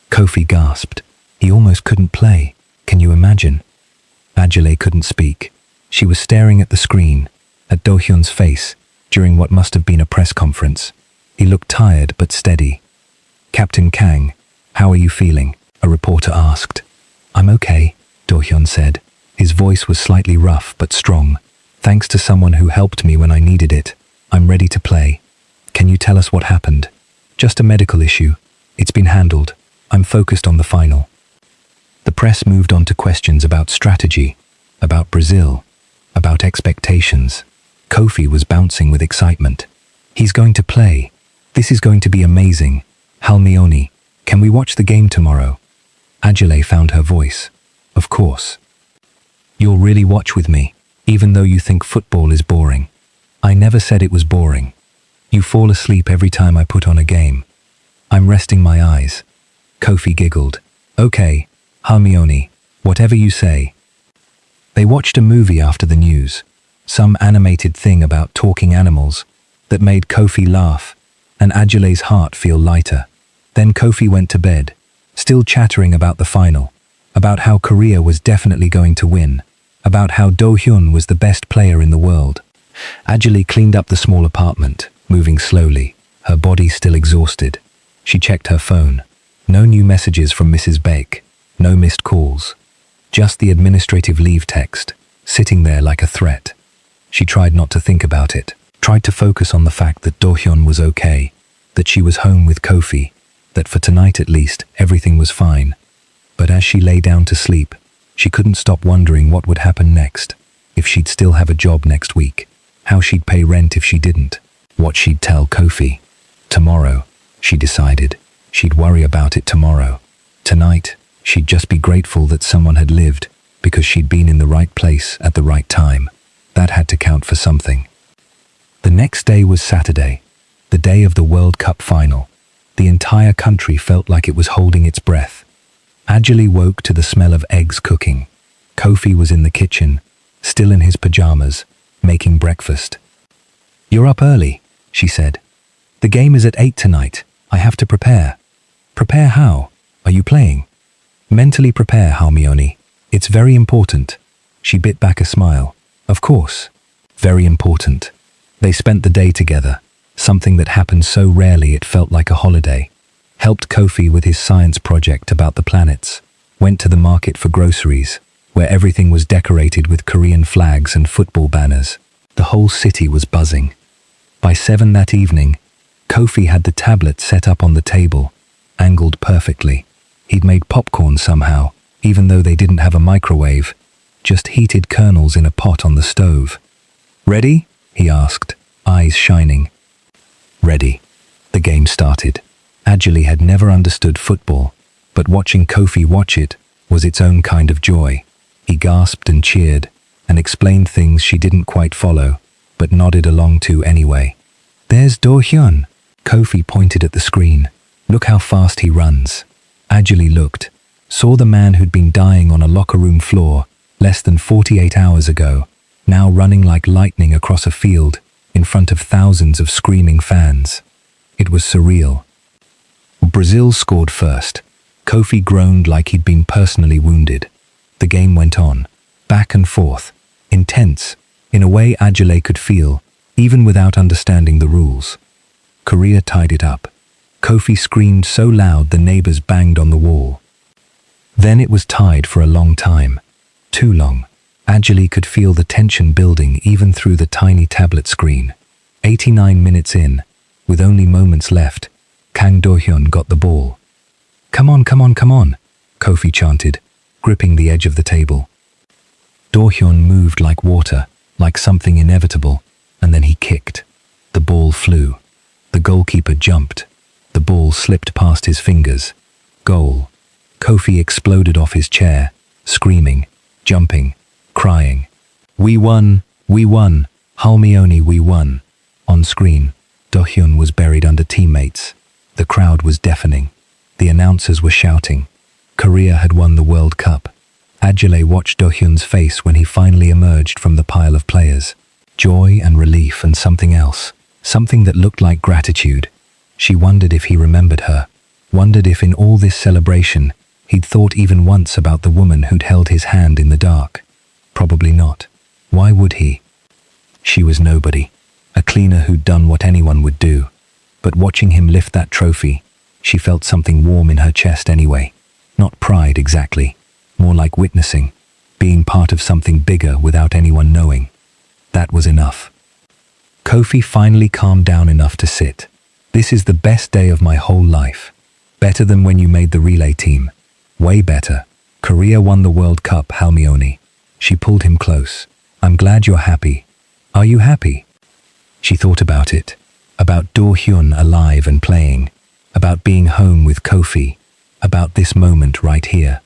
Kofi gasped. He almost couldn't play. Can you imagine? Ajali couldn't speak. She was staring at the screen, at Do-hyun's face, during what must have been a press conference. He looked tired but steady. "Captain Kang, how are you feeling?" a reporter asked. "I'm okay," Do-hyun said. His voice was slightly rough but strong. "Thanks to someone who helped me when I needed it. I'm ready to play. Can you tell us what happened?" "Just a medical issue. It's been handled. I'm focused on the final." The press moved on to questions about strategy, about Brazil, about expectations. Kofi was bouncing with excitement. "He's going to play. This is going to be amazing. Halmione, can we watch the game tomorrow?" Ajali found her voice. "Of course. You'll really watch with me, even though you think football is boring." "I never said it was boring. You fall asleep every time I put on a game." "I'm resting my eyes." Kofi giggled. "Okay, Halmione, whatever you say." They watched a movie after the news, some animated thing about talking animals, that made Kofi laugh and Ajali's heart feel lighter. Then Kofi went to bed, still chattering about the final, about how Korea was definitely going to win, about how Do-hyun was the best player in the world. Ajali cleaned up the small apartment, moving slowly, her body still exhausted. She checked her phone. No new messages from Mrs. Bake. No missed calls. Just the administrative leave text, sitting there like a threat. She tried not to think about it, tried to focus on the fact that Do-hyun was okay, that she was home with Kofi, that for tonight at least, everything was fine. But as she lay down to sleep, she couldn't stop wondering what would happen next, if she'd still have a job next week, how she'd pay rent if she didn't, what she'd tell Kofi. Tomorrow, she decided, she'd worry about it tomorrow. Tonight, she'd just be grateful that someone had lived, because she'd been in the right place at the right time. That had to count for something. The next day was Saturday, the day of the World Cup final. The entire country felt like it was holding its breath. Ajali woke to the smell of eggs cooking. Kofi was in the kitchen, still in his pajamas, making breakfast. "You're up early," she said. "The game is at 8 tonight. I have to prepare." "Prepare how? Are you playing?" "Mentally prepare, Halmioni. It's very important." She bit back a smile. "Of course. Very important." They spent the day together, something that happened so rarely it felt like a holiday. Helped Kofi with his science project about the planets. Went to the market for groceries, where everything was decorated with Korean flags and football banners. The whole city was buzzing. By 7 that evening, Kofi had the tablet set up on the table, angled perfectly. He'd made popcorn somehow, even though they didn't have a microwave, just heated kernels in a pot on the stove. "Ready?" he asked, eyes shining. Ready. The game started. Ajali had never understood football, but watching Kofi watch it was its own kind of joy. He gasped and cheered, and explained things she didn't quite follow, but nodded along to anyway. "There's Do-hyun." Kofi pointed at the screen. "Look how fast he runs." Ajali looked, saw the man who'd been dying on a locker room floor less than 48 hours ago, now running like lightning across a field in front of thousands of screaming fans. It was surreal. Brazil scored first. Kofi groaned like he'd been personally wounded. The game went on, back and forth, intense, in a way Ajale could feel, even without understanding the rules. Korea tied it up. Kofi screamed so loud the neighbors banged on the wall. Then it was tied for a long time. Too long. Ajali could feel the tension building even through the tiny tablet screen. 89 minutes in, with only moments left, Kang Do-hyun got the ball. "Come on, come on, come on," Kofi chanted, gripping the edge of the table. Do-hyun moved like water, like something inevitable, and then he kicked. The ball flew. The goalkeeper jumped. The ball slipped past his fingers. Goal. Kofi exploded off his chair, screaming, jumping, crying. We won, Halmioni, we won." On screen, Do-hyun was buried under teammates. The crowd was deafening. The announcers were shouting. Korea had won the World Cup. Ajale watched Do-hyun's face when he finally emerged from the pile of players. Joy and relief and something else, something that looked like gratitude. She wondered if he remembered her, wondered if in all this celebration he'd thought even once about the woman who'd held his hand in the dark. Probably not. Why would he? She was nobody, a cleaner who'd done what anyone would do. But watching him lift that trophy, she felt something warm in her chest anyway. Not pride exactly, more like witnessing, being part of something bigger without anyone knowing. That was enough. Kofi finally calmed down enough to sit. "This is the best day of my whole life. Better than when you made the relay team. Way better. Korea won the World Cup, Halmioni." She pulled him close. "I'm glad you're happy. Are you happy?" She thought about it. About Do-hyun alive and playing. About being home with Kofi. About this moment right here.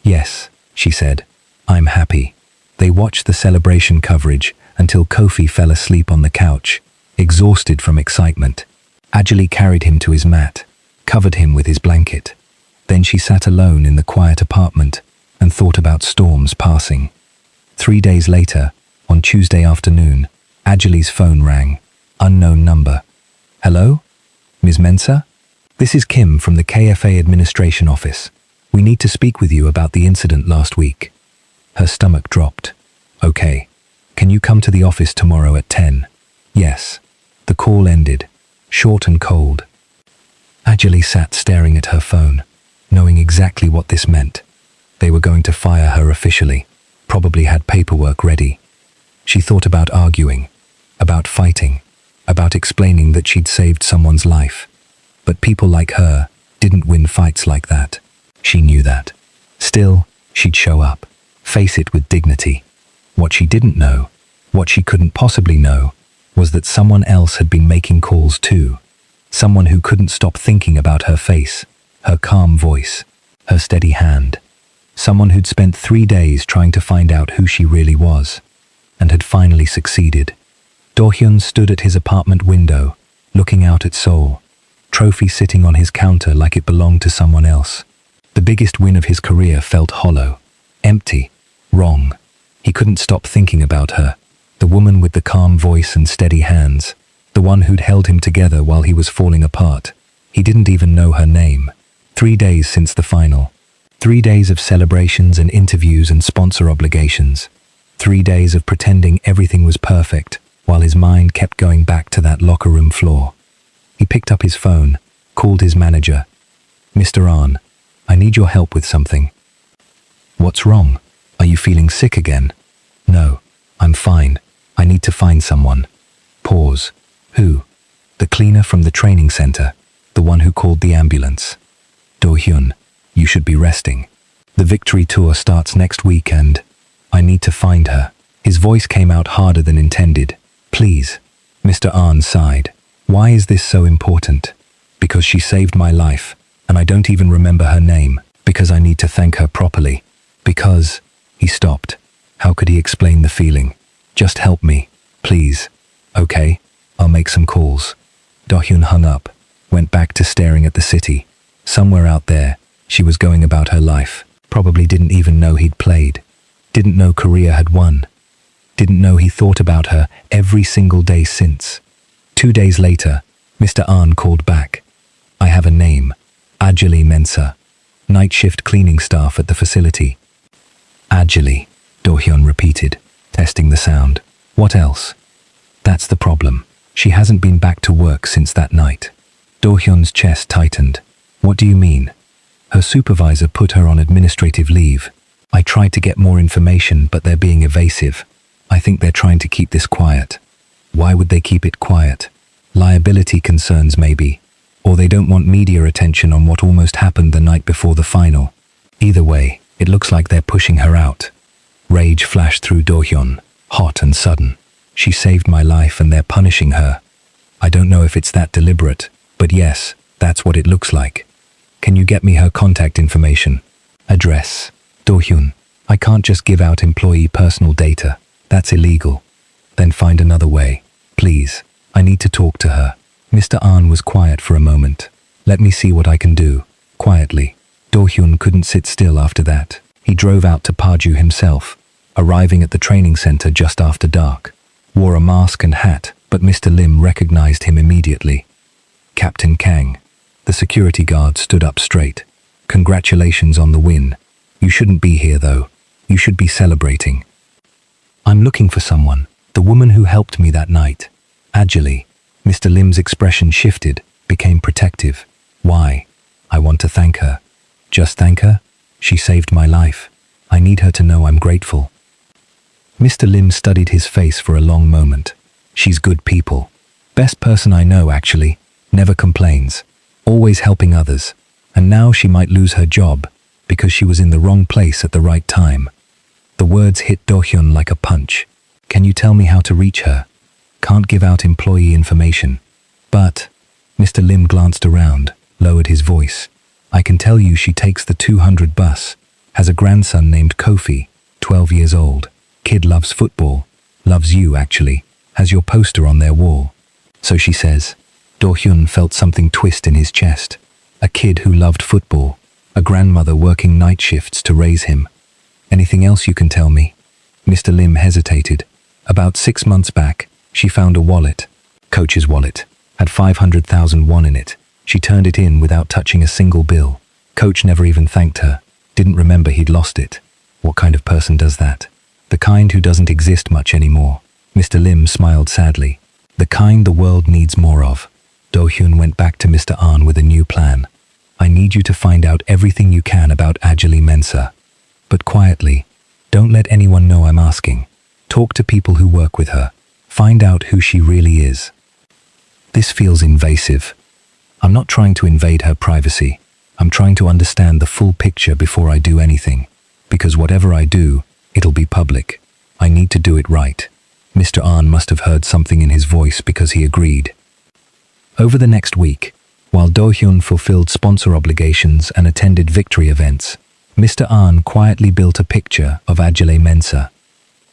"Yes," she said. "I'm happy." They watched the celebration coverage until Kofi fell asleep on the couch, exhausted from excitement. Ajali carried him to his mat, covered him with his blanket. Then she sat alone in the quiet apartment and thought about storms passing. 3 days later, on Tuesday afternoon, Ajali's phone rang. Unknown number. "Hello? Ms. Mensah? This is Kim from the KFA administration office. We need to speak with you about the incident last week." Her stomach dropped. "Okay. Can you come to the office tomorrow at 10? "Yes." The call ended, short and cold. Ajali sat staring at her phone. knowing exactly what this meant. They were going to fire her officially, probably had paperwork ready. She thought about arguing, about fighting, about explaining that she'd saved someone's life. But people like her didn't win fights like that. She knew that. Still, she'd show up, face it with dignity. What she didn't know, what she couldn't possibly know, was that someone else had been making calls too. Someone who couldn't stop thinking about her face, her calm voice, her steady hand. Someone who'd spent 3 days trying to find out who she really was, and had finally succeeded. Do-hyun stood at his apartment window, looking out at Seoul, trophy sitting on his counter like it belonged to someone else. The biggest win of his career felt hollow, empty, wrong. He couldn't stop thinking about her, the woman with the calm voice and steady hands, the one who'd held him together while he was falling apart. He didn't even know her name. 3 days since the final. 3 days of celebrations and interviews and sponsor obligations. 3 days of pretending everything was perfect, while his mind kept going back to that locker room floor. He picked up his phone, called his manager. "Mr. Ahn, I need your help with something." "What's wrong? Are you feeling sick again?" "No, I'm fine. I need to find someone." Pause. "Who?" "The cleaner from the training center, the one who called the ambulance." "Do-hyun, you should be resting. The victory tour starts next week and I need to find her." His voice came out harder than intended. "Please." Mr. Ahn sighed. "Why is this so important?" "Because she saved my life, and I don't even remember her name. Because I need to thank her properly. Because..." He stopped. How could he explain the feeling? "Just help me, please." "Okay, I'll make some calls." Do-hyun hung up, went back to staring at the city. Somewhere out there, she was going about her life. Probably didn't even know he'd played. Didn't know Korea had won. Didn't know he thought about her every single day since. 2 days later, Mr. Ahn called back. "I have a name. Ajali Mensa. Night shift cleaning staff at the facility." "Ajali," Do-hyun repeated, testing the sound. "What else?" "That's the problem. She hasn't been back to work since that night." Do-hyun's chest tightened. "What do you mean?" "Her supervisor put her on administrative leave. I tried to get more information, but they're being evasive. I think they're trying to keep this quiet." "Why would they keep it quiet?" "Liability concerns maybe. Or they don't want media attention on what almost happened the night before the final. Either way, it looks like they're pushing her out." Rage flashed through Do-hyun, hot and sudden. "She saved my life and they're punishing her. I don't know if it's that deliberate, but yes, that's what it looks like. Can you get me her contact information?" "Address." "Do-hyun, I can't just give out employee personal data. That's illegal." "Then find another way. Please, I need to talk to her." Mr. Ahn was quiet for a moment. "Let me see what I can do." Quietly. Do-hyun couldn't sit still after that. He drove out to Paju himself, arriving at the training center just after dark. Wore a mask and hat, but Mr. Lim recognized him immediately. "Captain Kang." The security guard stood up straight. "Congratulations on the win. You shouldn't be here though. You should be celebrating." "I'm looking for someone. The woman who helped me that night. Ajali." Mr. Lim's expression shifted, became protective. "Why?" "I want to thank her." "Just thank her?" "She saved my life. I need her to know I'm grateful." Mr. Lim studied his face for a long moment. "She's good people. Best person I know, actually. Never complains. Always helping others. And now she might lose her job because she was in the wrong place at the right time." The words hit Do-hyun like a punch. "Can you tell me how to reach her?" "Can't give out employee information." "But..." Mr. Lim glanced around, lowered his voice. "I can tell you she takes the 200 bus, has a grandson named Kofi, 12 years old. Kid loves football. Loves you, actually. Has your poster on their wall." "So she says." Do-hyun felt something twist in his chest. A kid who loved football. A grandmother working night shifts to raise him. "Anything else you can tell me?" Mr. Lim hesitated. "About 6 months back, she found a wallet. Coach's wallet. Had 500,000 won in it. She turned it in without touching a single bill. Coach never even thanked her. Didn't remember he'd lost it. What kind of person does that? The kind who doesn't exist much anymore." Mr. Lim smiled sadly. "The kind the world needs more of." Do-hyun went back to Mr. Ahn with a new plan. I need you to find out everything you can about Anjali Mensah. But quietly. Don't let anyone know I'm asking. Talk to people who work with her. Find out who she really is. This feels invasive. I'm not trying to invade her privacy. I'm trying to understand the full picture before I do anything. Because whatever I do, it'll be public. I need to do it right. Mr. Ahn must have heard something in his voice because he agreed. Over the next week, while Do-hyun fulfilled sponsor obligations and attended victory events, Mr. Ahn quietly built a picture of Anjali Mensah.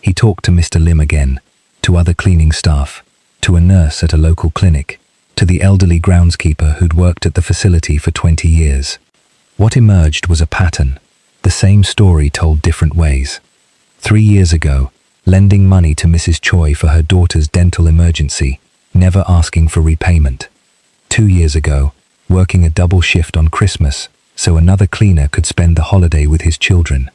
He talked to Mr. Lim again, to other cleaning staff, to a nurse at a local clinic, to the elderly groundskeeper who'd worked at the facility for 20 years. What emerged was a pattern, the same story told different ways. 3 years ago, lending money to Mrs. Choi for her daughter's dental emergency, never asking for repayment. 2 years ago, working a double shift on Christmas so another cleaner could spend the holiday with his children.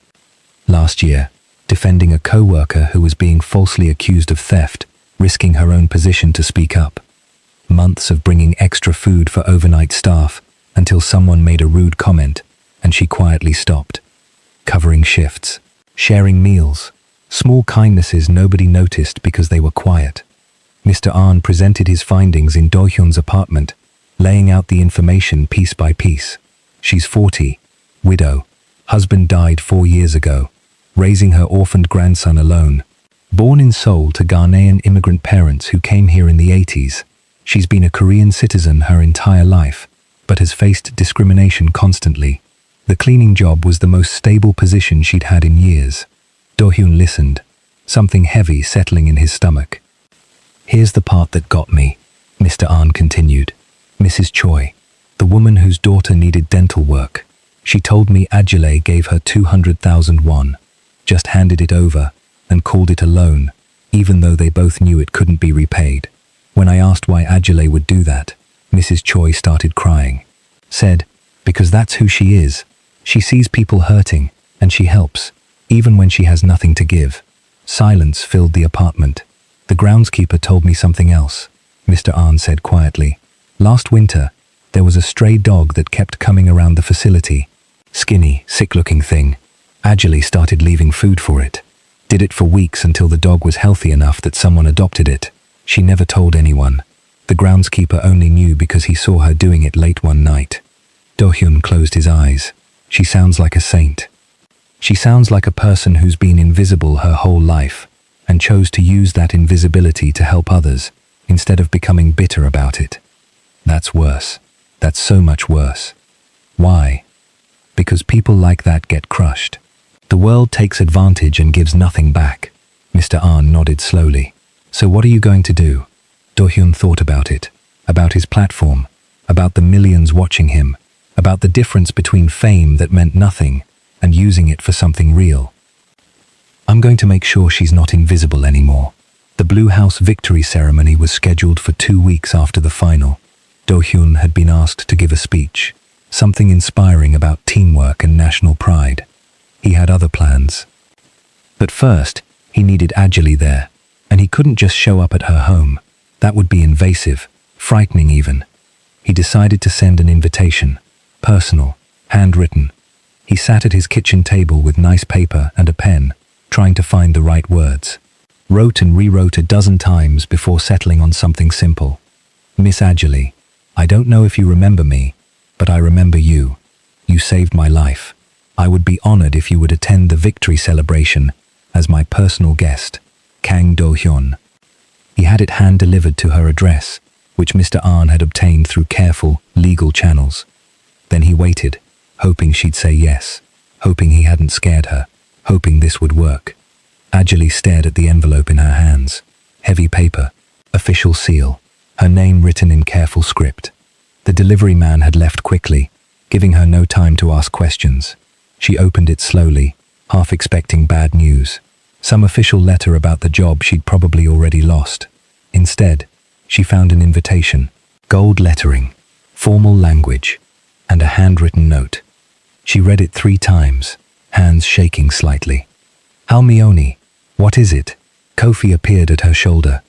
Last year, defending a co-worker who was being falsely accused of theft, risking her own position to speak up. Months of bringing extra food for overnight staff until someone made a rude comment and she quietly stopped. Covering shifts, sharing meals, small kindnesses nobody noticed because they were quiet. Mr. Ahn presented his findings in Do-hyun's apartment, laying out the information piece by piece. She's 40, widow, husband died 4 years ago, raising her orphaned grandson alone. Born in Seoul to Ghanaian immigrant parents who came here in the 80s, she's been a Korean citizen her entire life, but has faced discrimination constantly. The cleaning job was the most stable position she'd had in years. Do-hyun listened, something heavy settling in his stomach. Here's the part that got me, Mr. Ahn continued. Mrs. Choi, the woman whose daughter needed dental work. She told me Anjali gave her 200,000 won, just handed it over, and called it a loan, even though they both knew it couldn't be repaid. When I asked why Anjali would do that, Mrs. Choi started crying. Said, because that's who she is. She sees people hurting, and she helps, even when she has nothing to give. Silence filled the apartment. The groundskeeper told me something else, Mr. Ahn said quietly. Last winter, there was a stray dog that kept coming around the facility. Skinny, sick-looking thing. Anjali started leaving food for it. Did it for weeks until the dog was healthy enough that someone adopted it. She never told anyone. The groundskeeper only knew because he saw her doing it late one night. Do-hyun closed his eyes. She sounds like a saint. She sounds like a person who's been invisible her whole life and chose to use that invisibility to help others instead of becoming bitter about it. That's worse. That's so much worse. Why? Because people like that get crushed. The world takes advantage and gives nothing back. Mr. Ahn nodded slowly. So what are you going to do? Do-hyun thought about it, about his platform, about the millions watching him, about the difference between fame that meant nothing and using it for something real. I'm going to make sure she's not invisible anymore. The Blue House victory ceremony was scheduled for 2 weeks after the final. Do-hyun had been asked to give a speech, something inspiring about teamwork and national pride. He had other plans. But first, he needed Anjali there, and he couldn't just show up at her home. That would be invasive, frightening even. He decided to send an invitation, personal, handwritten. He sat at his kitchen table with nice paper and a pen, trying to find the right words. Wrote and rewrote a dozen times before settling on something simple. Miss Anjali, I don't know if you remember me, but I remember you. You saved my life. I would be honored if you would attend the victory celebration as my personal guest, Kang Do-hyun. He had it hand-delivered to her address, which Mr. Ahn had obtained through careful, legal channels. Then he waited, hoping she'd say yes, hoping he hadn't scared her, hoping this would work. Anjali stared at the envelope in her hands. Heavy paper, official seal, her name written in careful script. The delivery man had left quickly, giving her no time to ask questions. She opened it slowly, half expecting bad news. Some official letter about the job she'd probably already lost. Instead, she found an invitation, gold lettering, formal language, and a handwritten note. She read it 3 times, hands shaking slightly. Halmioni, what is it? Kofi appeared at her shoulder.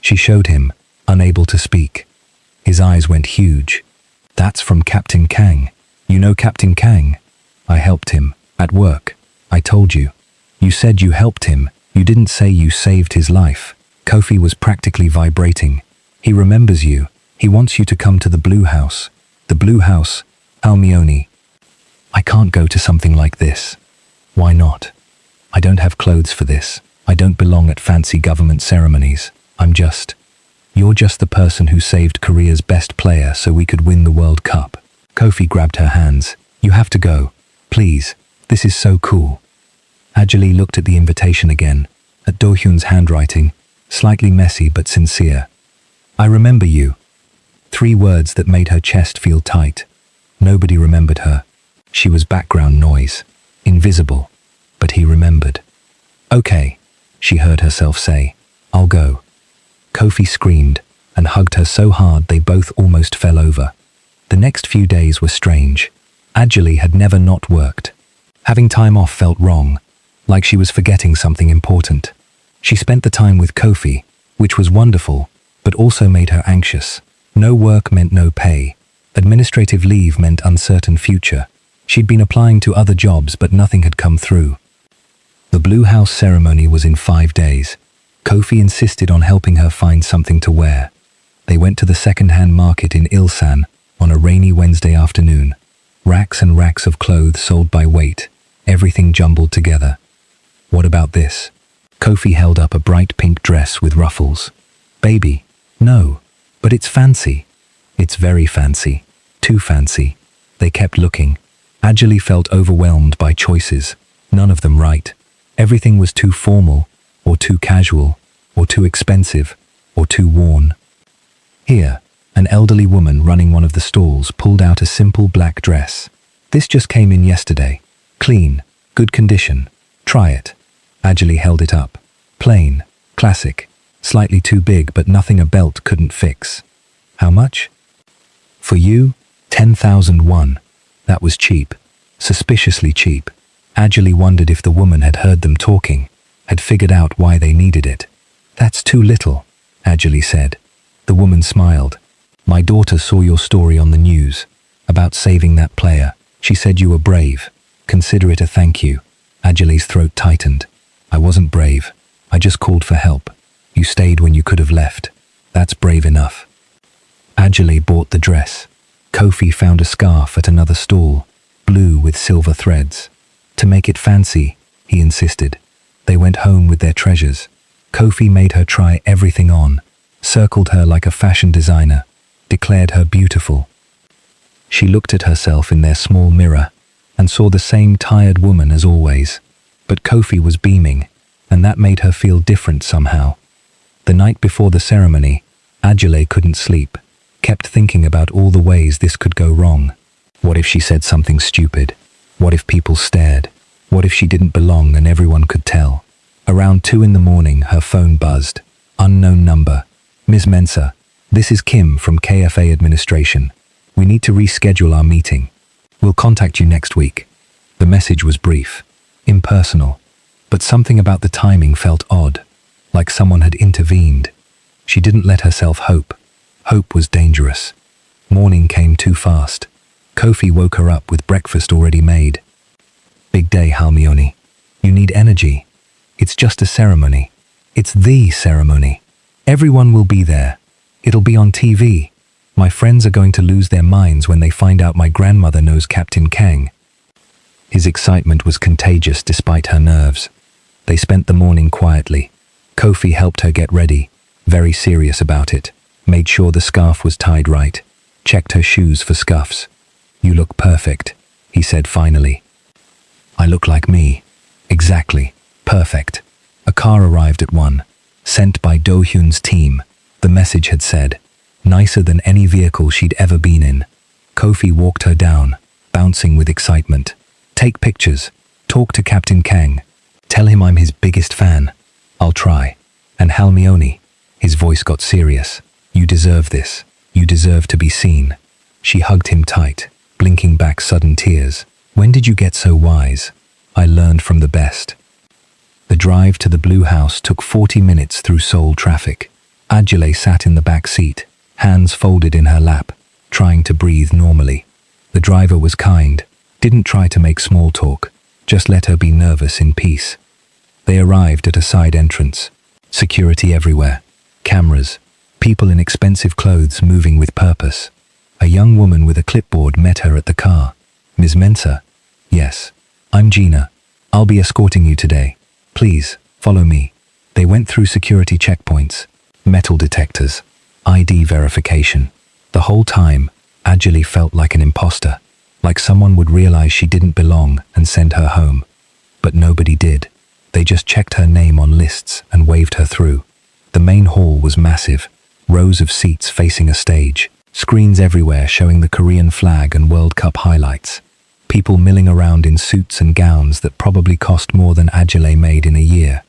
She showed him, unable to speak. His eyes went huge. That's from Captain Kang. You know Captain Kang? I helped him. At work. I told you. You said you helped him. You didn't say you saved his life. Kofi was practically vibrating. He remembers you. He wants you to come to the Blue House. The Blue House. Hermione. I can't go to something like this. Why not? I don't have clothes for this. I don't belong at fancy government ceremonies. You're just the person who saved Korea's best player so we could win the World Cup. Kofi grabbed her hands. You have to go. Please. This is so cool. Ajali looked at the invitation again, at Do-hyun's handwriting, slightly messy but sincere. I remember you. 3 words that made her chest feel tight. Nobody remembered her. She was background noise, invisible, but he remembered. Okay, she heard herself say. I'll go. Kofi screamed and hugged her so hard they both almost fell over. The next few days were strange. Ajali had never not worked. Having time off felt wrong, like she was forgetting something important. She spent the time with Kofi, which was wonderful, but also made her anxious. No work meant no pay. Administrative leave meant uncertain future. She'd been applying to other jobs, but nothing had come through. The Blue House ceremony was in 5 days. Kofi insisted on helping her find something to wear. They went to the second-hand market in Ilsan on a rainy Wednesday afternoon. Racks and racks of clothes sold by weight, everything jumbled together. What about this? Kofi held up a bright pink dress with ruffles. Baby, no, but it's fancy. It's very fancy. Too fancy. They kept looking. Ajali felt overwhelmed by choices, none of them right. Everything was too formal, or too casual, or too expensive, or too worn. Here, an elderly woman running one of the stalls pulled out a simple black dress. This just came in yesterday. Clean, good condition. Try it. Ajali held it up. Plain, classic, slightly too big but nothing a belt couldn't fix. How much? For you, 10,001. That was cheap. Suspiciously cheap. Ajali wondered if the woman had heard them talking, had figured out why they needed it. That's too little, Ajali said. The woman smiled. My daughter saw your story on the news, about saving that player. She said you were brave. Consider it a thank you. Ajali's throat tightened. I wasn't brave. I just called for help. You stayed when you could have left. That's brave enough. Ajali bought the dress. Kofi found a scarf at another stall, blue with silver threads. To make it fancy, he insisted. They went home with their treasures. Kofi made her try everything on, circled her like a fashion designer, declared her beautiful. She looked at herself in their small mirror and saw the same tired woman as always. But Kofi was beaming, and that made her feel different somehow. The night before the ceremony, Ajali couldn't sleep, kept thinking about all the ways this could go wrong. What if she said something stupid? What if people stared? What if she didn't belong and everyone could tell? Around 2 in the morning, her phone buzzed. Unknown number. Ms. Mensah, this is Kim from KFA administration. We need to reschedule our meeting. We'll contact you next week. The message was brief, impersonal, but something about the timing felt odd, like someone had intervened. She didn't let herself hope. Hope was dangerous. Morning came too fast. Kofi woke her up with breakfast already made. Big day, Hermione. You need energy. It's just a ceremony. It's the ceremony. Everyone will be there. It'll be on TV. My friends are going to lose their minds when they find out my grandmother knows Captain Kang. His excitement was contagious despite her nerves. They spent the morning quietly. Kofi helped her get ready, very serious about it, made sure the scarf was tied right, checked her shoes for scuffs. You look perfect, he said finally. I look like me. Exactly. Perfect. A car arrived at 1, sent by Do-hyun's team. The message had said, nicer than any vehicle she'd ever been in. Kofi walked her down, bouncing with excitement. Take pictures. Talk to Captain Kang. Tell him I'm his biggest fan. I'll try. And Hermione. His voice got serious. You deserve this. You deserve to be seen. She hugged him tight, blinking back sudden tears. When did you get so wise? I learned from the best. The drive to the Blue House took 40 minutes through Seoul traffic. Ajali sat in the back seat, hands folded in her lap, trying to breathe normally. The driver was kind, didn't try to make small talk, just let her be nervous in peace. They arrived at a side entrance. Security everywhere. Cameras. People in expensive clothes moving with purpose. A young woman with a clipboard met her at the car. "Ms. Mensah?" "Yes. I'm Gina. I'll be escorting you today. Please, follow me." They went through security checkpoints, metal detectors, ID verification. The whole time, Ajali felt like an imposter, like someone would realize she didn't belong and send her home. But nobody did. They just checked her name on lists and waved her through. The main hall was massive, rows of seats facing a stage, screens everywhere showing the Korean flag and World Cup highlights. People milling around in suits and gowns that probably cost more than Ajali made in a year.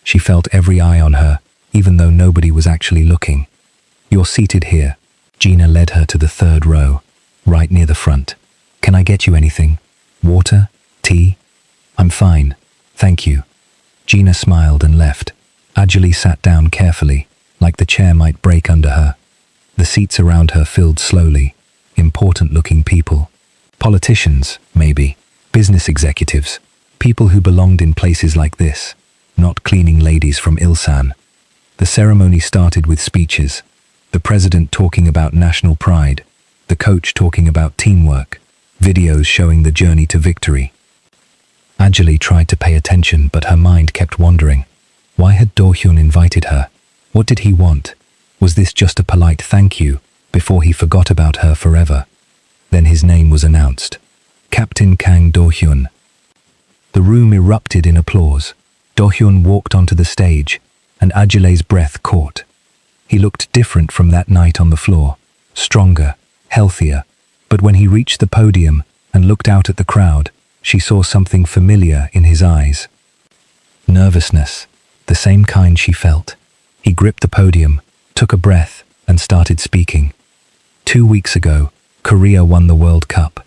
She felt every eye on her, even though nobody was actually looking. "You're seated here." Gina led her to the third row, right near the front. "Can I get you anything? Water? Tea?" "I'm fine, thank you." Gina smiled and left. Ajali sat down carefully, like the chair might break under her. The seats around her filled slowly. Important-looking people. Politicians, maybe. Business executives. People who belonged in places like this. Not cleaning ladies from Ilsan. The ceremony started with speeches. The president talking about national pride. The coach talking about teamwork. Videos showing the journey to victory. Ajali tried to pay attention, but her mind kept wandering. Why had Do-hyun invited her? What did he want? Was this just a polite thank you, before he forgot about her forever? Then his name was announced. Captain Kang Do-hyun. The room erupted in applause. Do-hyun walked onto the stage, and Ajali's breath caught. He looked different from that night on the floor, stronger, healthier. But when he reached the podium and looked out at the crowd, she saw something familiar in his eyes. Nervousness, the same kind she felt. He gripped the podium, took a breath, and started speaking. 2 weeks ago, Korea won the World Cup.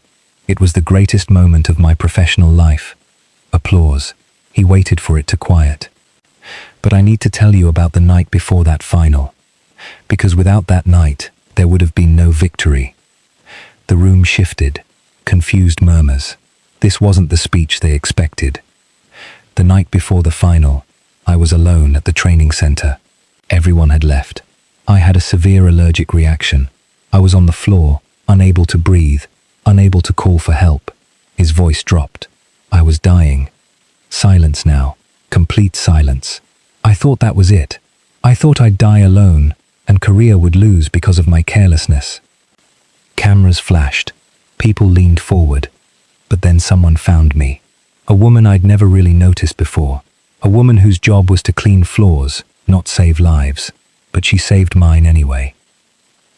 It was the greatest moment of my professional life. Applause. He waited for it to quiet. But I need to tell you about the night before that final. Because without that night, there would have been no victory. The room shifted, confused murmurs. This wasn't the speech they expected. The night before the final, I was alone at the training center. Everyone had left. I had a severe allergic reaction. I was on the floor, unable to breathe, unable to call for help. His voice dropped. I was dying. Silence now. Complete silence. I thought that was it. I thought I'd die alone, and Korea would lose because of my carelessness. Cameras flashed. People leaned forward. But then someone found me. A woman I'd never really noticed before. A woman whose job was to clean floors, not save lives. But she saved mine anyway.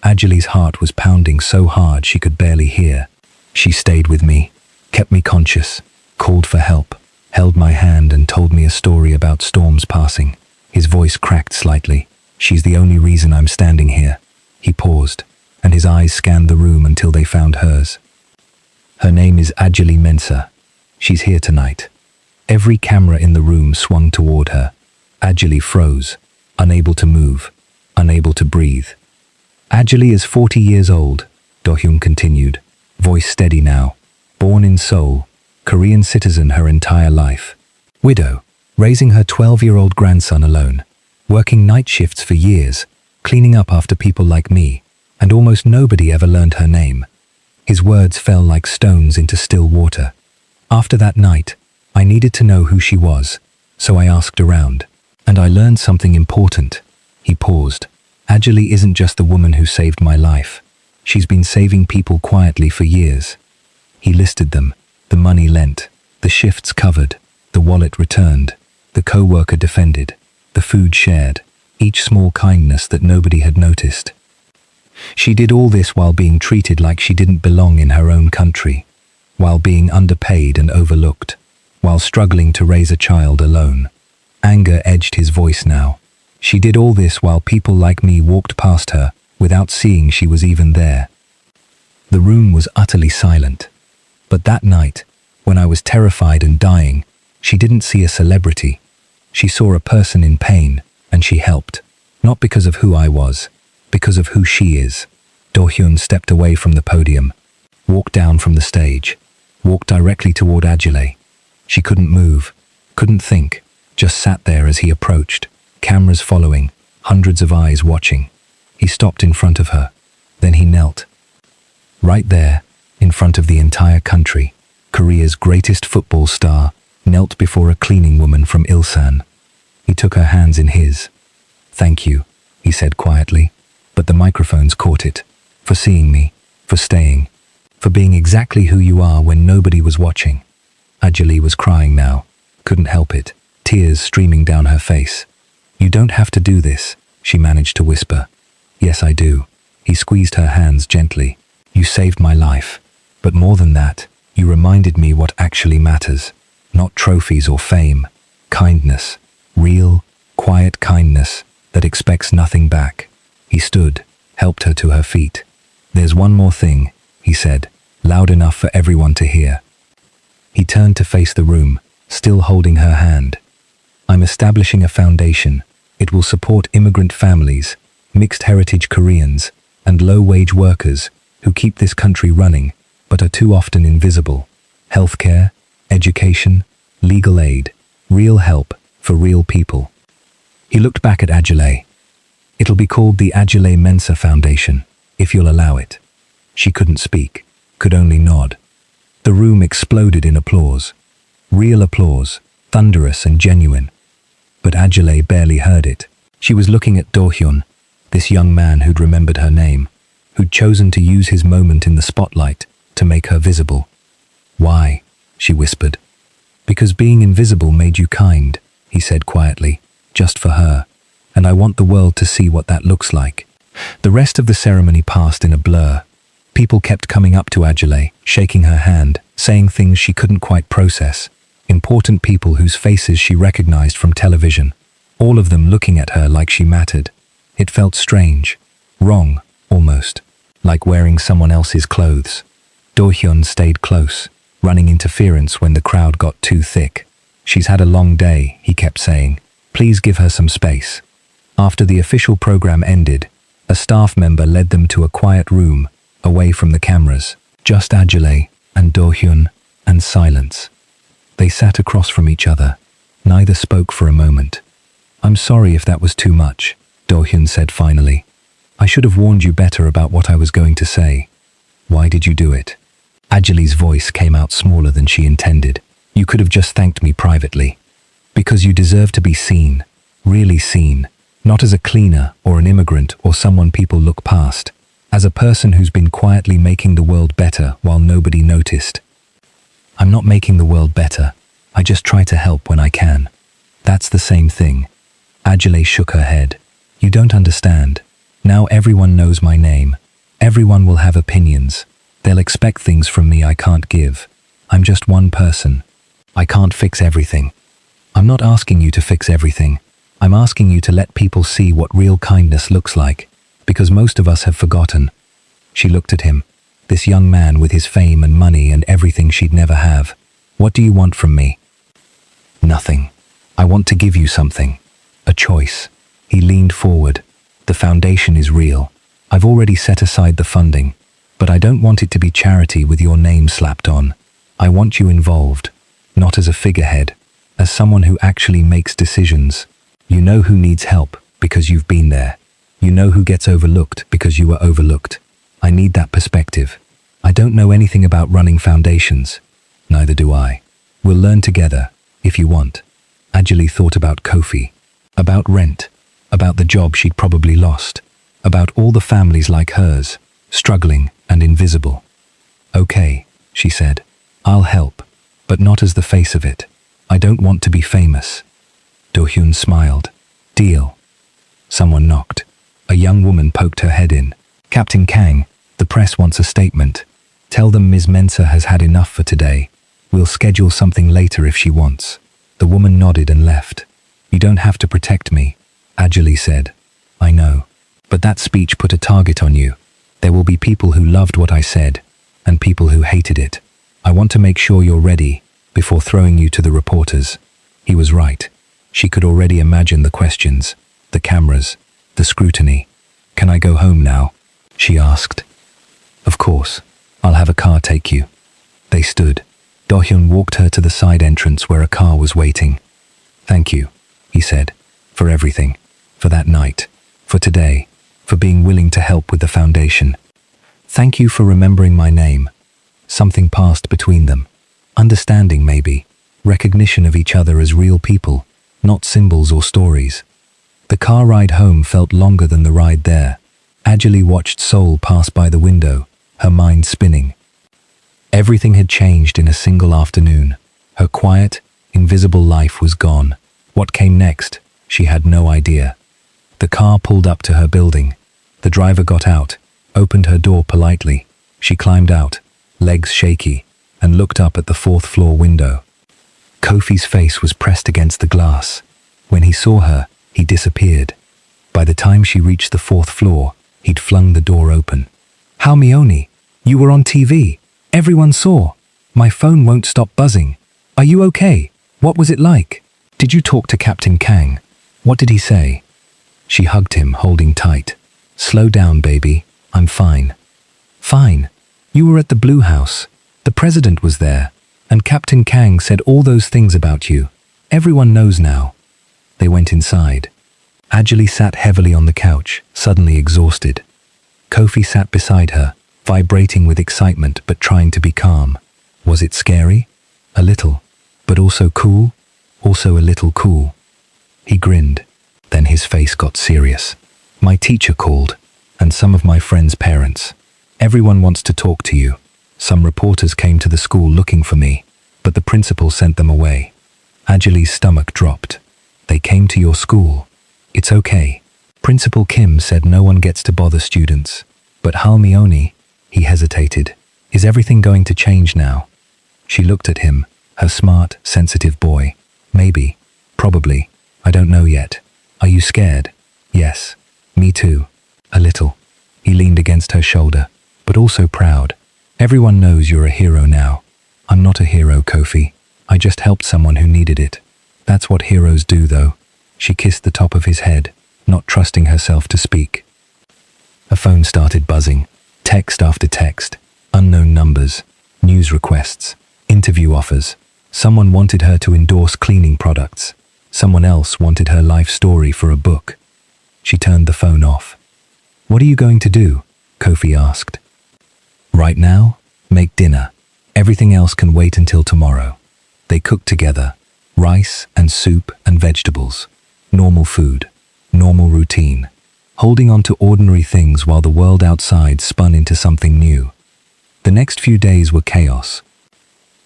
Ajali's heart was pounding so hard she could barely hear. She stayed with me, kept me conscious, called for help, held my hand and told me a story about storms passing. His voice cracked slightly. "She's the only reason I'm standing here." He paused, and his eyes scanned the room until they found hers. "Her name is Ajali Mensah. She's here tonight." Every camera in the room swung toward her. Ajali froze, unable to move, unable to breathe. "Ajali is 40 years old," Do-hyun continued, voice steady now. "Born in Seoul, Korean citizen her entire life. Widow, raising her 12-year-old grandson alone. Working night shifts for years, cleaning up after people like me, and almost nobody ever learned her name." His words fell like stones into still water. After that night, I needed to know who she was, so I asked around. And I learned something important. He paused. "Ajali isn't just the woman who saved my life. She's been saving people quietly for years." He listed them. The money lent, the shifts covered, the wallet returned, the co-worker defended, the food shared, each small kindness that nobody had noticed. She did all this while being treated like she didn't belong in her own country, while being underpaid and overlooked, while struggling to raise a child alone. Anger edged his voice now. She did all this while people like me walked past her, without seeing she was even there. The room was utterly silent. But that night, when I was terrified and dying, she didn't see a celebrity. She saw a person in pain, and she helped. Not because of who I was, because of who she is. Do-hyun stepped away from the podium. walked down from the stage, walked directly toward Ajale. She couldn't move, couldn't think, just sat there as he approached, cameras following, hundreds of eyes watching. He stopped in front of her. Then he knelt. Right there, in front of the entire country, Korea's greatest football star knelt before a cleaning woman from Ilsan. He took her hands in his. "Thank you," he said quietly, but the microphones caught it. "For seeing me, for staying, for being exactly who you are when nobody was watching." Ajali was crying now, couldn't help it, tears streaming down her face. "You don't have to do this," she managed to whisper. "Yes, I do." He squeezed her hands gently. "You saved my life. But more than that, you reminded me what actually matters. Not trophies or fame. Kindness. Real, quiet kindness that expects nothing back." He stood, helped her to her feet. "There's one more thing," he said, loud enough for everyone to hear. He turned to face the room, still holding her hand. "I'm establishing a foundation. It will support immigrant families, mixed heritage Koreans, and low-wage workers who keep this country running but are too often invisible. Healthcare, education, legal aid, real help for real people." He looked back at Ajale. "It'll be called the Ajale Mensa Foundation, if you'll allow it." She couldn't speak, could only nod. The room exploded in applause. Real applause, thunderous and genuine. But Ajale barely heard it. She was looking at Do-hyun, this young man who'd remembered her name, who'd chosen to use his moment in the spotlight to make her visible. "Why?" she whispered. "Because being invisible made you kind," he said quietly, "just for her. And I want the world to see what that looks like." The rest of the ceremony passed in a blur. People kept coming up to Ajale, shaking her hand, saying things she couldn't quite process. Important people whose faces she recognized from television. All of them looking at her like she mattered. It felt strange, wrong, almost, like wearing someone else's clothes. Do-hyun stayed close, running interference when the crowd got too thick. "She's had a long day," he kept saying. "Please give her some space." After the official program ended, a staff member led them to a quiet room, away from the cameras. Just Ajale and Do-hyun, and silence. They sat across from each other. Neither spoke for a moment. "I'm sorry if that was too much," Do-hyun said finally. "I should have warned you better about what I was going to say." "Why did you do it?" Ajali's voice came out smaller than she intended. "You could have just thanked me privately. Because you deserve to be seen, really seen, not as a cleaner or an immigrant or someone people look past, as a person who's been quietly making the world better while nobody noticed." "I'm not making the world better. I just try to help when I can." "That's the same thing." Ajale shook her head. "You don't understand. Now everyone knows my name. Everyone will have opinions. They'll expect things from me I can't give. I'm just one person. I can't fix everything. I'm not asking you to fix everything. I'm asking you to let people see what real kindness looks like, because most of us have forgotten." She looked at him, this young man with his fame and money and everything she'd never have. "What do you want from me?" "Nothing. I want to give you something. A choice." He leaned forward. "The foundation is real. I've already set aside the funding, but I don't want it to be charity with your name slapped on. I want you involved, not as a figurehead, as someone who actually makes decisions. You know who needs help because you've been there. You know who gets overlooked because you were overlooked. I need that perspective. I don't know anything about running foundations. Neither do I. We'll learn together, if you want." Ajali thought about Kofi, about rent, about the job she'd probably lost, about all the families like hers, struggling and invisible. "Okay," she said. "I'll help, but not as the face of it. I don't want to be famous." Do-hyun smiled. "Deal." Someone knocked. A young woman poked her head in. "Captain Kang, the press wants a statement. Tell them Ms. Mensah has had enough for today. We'll schedule something later if she wants." The woman nodded and left. "You don't have to protect me," Ajali said. "I know. But that speech put a target on you. There will be people who loved what I said, and people who hated it. I want to make sure you're ready before throwing you to the reporters." He was right. She could already imagine the questions, the cameras, the scrutiny. "Can I go home now?" she asked. "Of course. I'll have a car take you. They stood. Do-hyun walked her to the side entrance where a car was waiting. Thank you, he said, for everything, for that night, for today, for being willing to help with the foundation. Thank you for remembering my name. Something passed between them. Understanding maybe, recognition of each other as real people, not symbols or stories. The car ride home felt longer than the ride there. Ajali watched Seoul pass by the window, her mind spinning. Everything had changed in a single afternoon. Her quiet, invisible life was gone. What came next, she had no idea. The car pulled up to her building. The driver got out, opened her door politely. She climbed out, legs shaky, and looked up at the fourth-floor window. Kofi's face was pressed against the glass. When he saw her, he disappeared. By the time she reached the fourth floor, he'd flung the door open. How, Mioni? You were on TV. Everyone saw. My phone won't stop buzzing. Are you okay? What was it like? Did you talk to Captain Kang? What did he say? She hugged him, holding tight. Slow down, baby. I'm fine. Fine. You were at the Blue House. The president was there. And Captain Kang said all those things about you. Everyone knows now. They went inside. Ajali sat heavily on the couch, suddenly exhausted. Kofi sat beside her, vibrating with excitement but trying to be calm. Was it scary? A little. But also cool? Also a little cool. He grinned. Then his face got serious. My teacher called, and some of my friends' parents. Everyone wants to talk to you. Some reporters came to the school looking for me, but the principal sent them away. Ajali's stomach dropped. They came to your school. It's okay. Principal Kim said no one gets to bother students. But Halmioni, he hesitated. Is everything going to change now? She looked at him, her smart, sensitive boy. Maybe. Probably. I don't know yet. Are you scared? Yes. Me too. A little. He leaned against her shoulder, but also proud. Everyone knows you're a hero now. I'm not a hero, Kofi. I just helped someone who needed it. That's what heroes do, though. She kissed the top of his head, not trusting herself to speak. A phone started buzzing. Text after text. Unknown numbers. News requests. Interview offers. Someone wanted her to endorse cleaning products. Someone else wanted her life story for a book. She turned the phone off. What are you going to do? Kofi asked. Right now, make dinner. Everything else can wait until tomorrow. They cooked together. Rice and soup and vegetables. Normal food. Normal routine. Holding on to ordinary things while the world outside spun into something new. The next few days were chaos.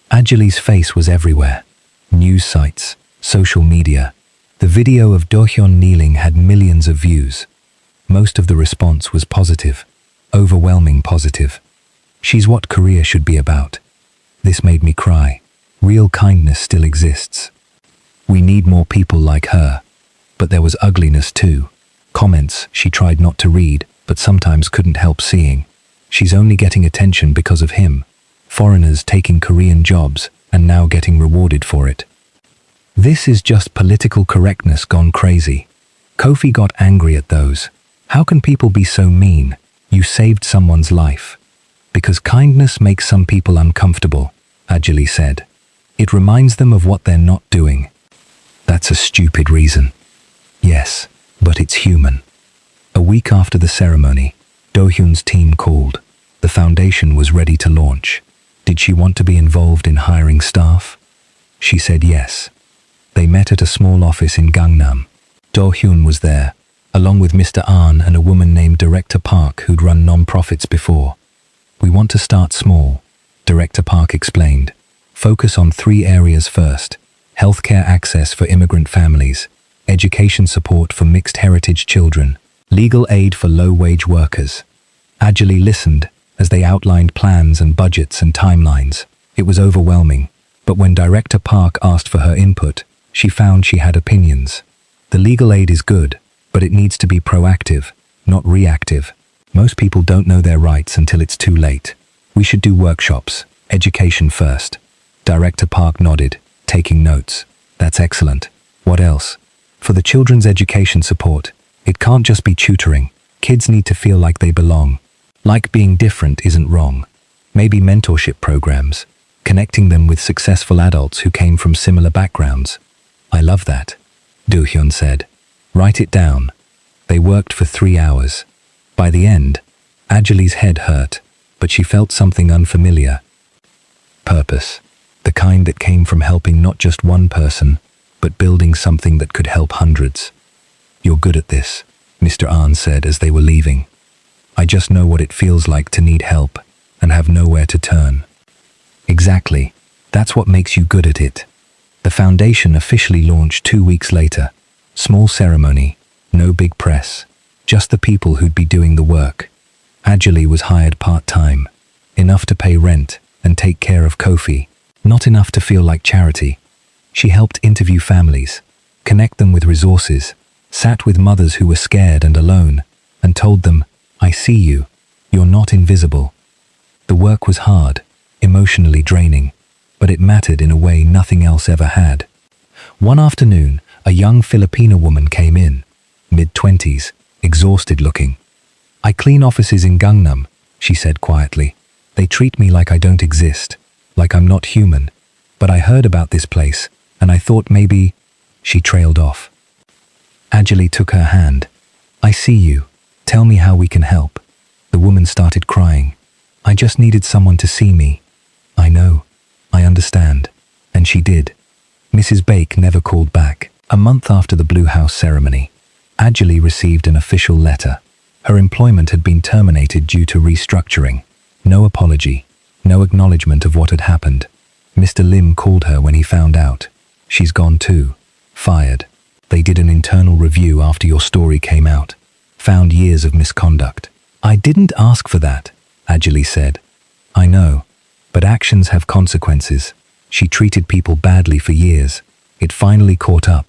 Ajali's face was everywhere. News sites, social media. The video of Do-hyun kneeling had millions of views. Most of the response was positive. Overwhelming positive. She's what Korea should be about. This made me cry. Real kindness still exists. We need more people like her. But there was ugliness too. Comments she tried not to read, but sometimes couldn't help seeing. She's only getting attention because of him. Foreigners taking Korean jobs and now getting rewarded for it. This is just political correctness gone crazy. Kofi got angry at those. How can people be so mean? You saved someone's life. Because kindness makes some people uncomfortable, Ajali said. It reminds them of what they're not doing. That's a stupid reason. Yes, but it's human. A week after the ceremony, Do-hyun's team called. The foundation was ready to launch. Did she want to be involved in hiring staff? She said yes. They met at a small office in Gangnam. Do-hyun was there, along with Mr. Ahn and a woman named Director Park who'd run non-profits before. We want to start small, Director Park explained. Focus on 3 areas first. Healthcare access for immigrant families, education support for mixed heritage children, legal aid for low-wage workers. Ajali listened as they outlined plans and budgets and timelines. It was overwhelming, but when Director Park asked for her input, she found she had opinions. The legal aid is good, but it needs to be proactive, not reactive. Most people don't know their rights until it's too late. We should do workshops, education first. Director Park nodded, taking notes. That's excellent. What else? For the children's education support, it can't just be tutoring. Kids need to feel like they belong. Like being different isn't wrong. Maybe mentorship programs, connecting them with successful adults who came from similar backgrounds. I love that, Do-hyun said. Write it down. They worked for 3 hours. By the end, Anjali's head hurt, but she felt something unfamiliar. Purpose. The kind that came from helping not just one person, but building something that could help hundreds. You're good at this, Mr. Ahn said as they were leaving. I just know what it feels like to need help and have nowhere to turn. Exactly. That's what makes you good at it. The foundation officially launched 2 weeks later. Small ceremony, no big press, just the people who'd be doing the work. Anjali was hired part-time, enough to pay rent and take care of Kofi, not enough to feel like charity. She helped interview families, connect them with resources, sat with mothers who were scared and alone, and told them, I see you, you're not invisible. The work was hard, emotionally draining, but it mattered in a way nothing else ever had. One afternoon, a young Filipino woman came in, mid-20s, exhausted looking. I clean offices in Gangnam, she said quietly. They treat me like I don't exist, like I'm not human. But I heard about this place, and I thought maybe... She trailed off. Anjali took her hand. I see you. Tell me how we can help. The woman started crying. I just needed someone to see me. I know. I understand. And she did. Mrs. Bake never called back. A month after the Blue House ceremony, Anjali received an official letter. Her employment had been terminated due to restructuring. No apology. No acknowledgement of what had happened. Mr. Lim called her when he found out. She's gone too. Fired. They did an internal review after your story came out. Found years of misconduct. I didn't ask for that, Anjali said. I know. But actions have consequences. She treated people badly for years. It finally caught up.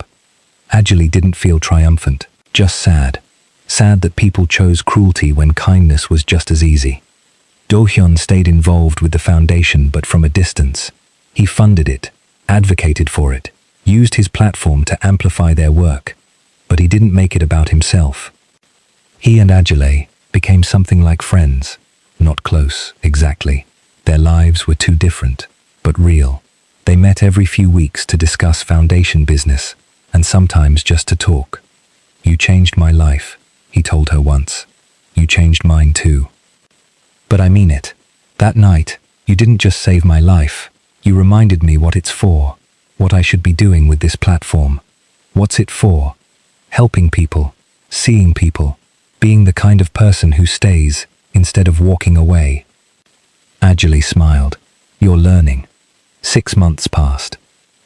Anjali didn't feel triumphant, just sad. Sad that people chose cruelty when kindness was just as easy. Do-hyun stayed involved with the foundation but from a distance. He funded it, advocated for it, used his platform to amplify their work. But he didn't make it about himself. He and Anjali became something like friends. Not close, exactly. Their lives were too different, but real. They met every few weeks to discuss foundation business, and sometimes just to talk. You changed my life, he told her once. You changed mine too. But I mean it. That night, you didn't just save my life. You reminded me what it's for, what I should be doing with this platform. What's it for? Helping people, seeing people, being the kind of person who stays instead of walking away. Anjali smiled. You're learning. 6 months passed.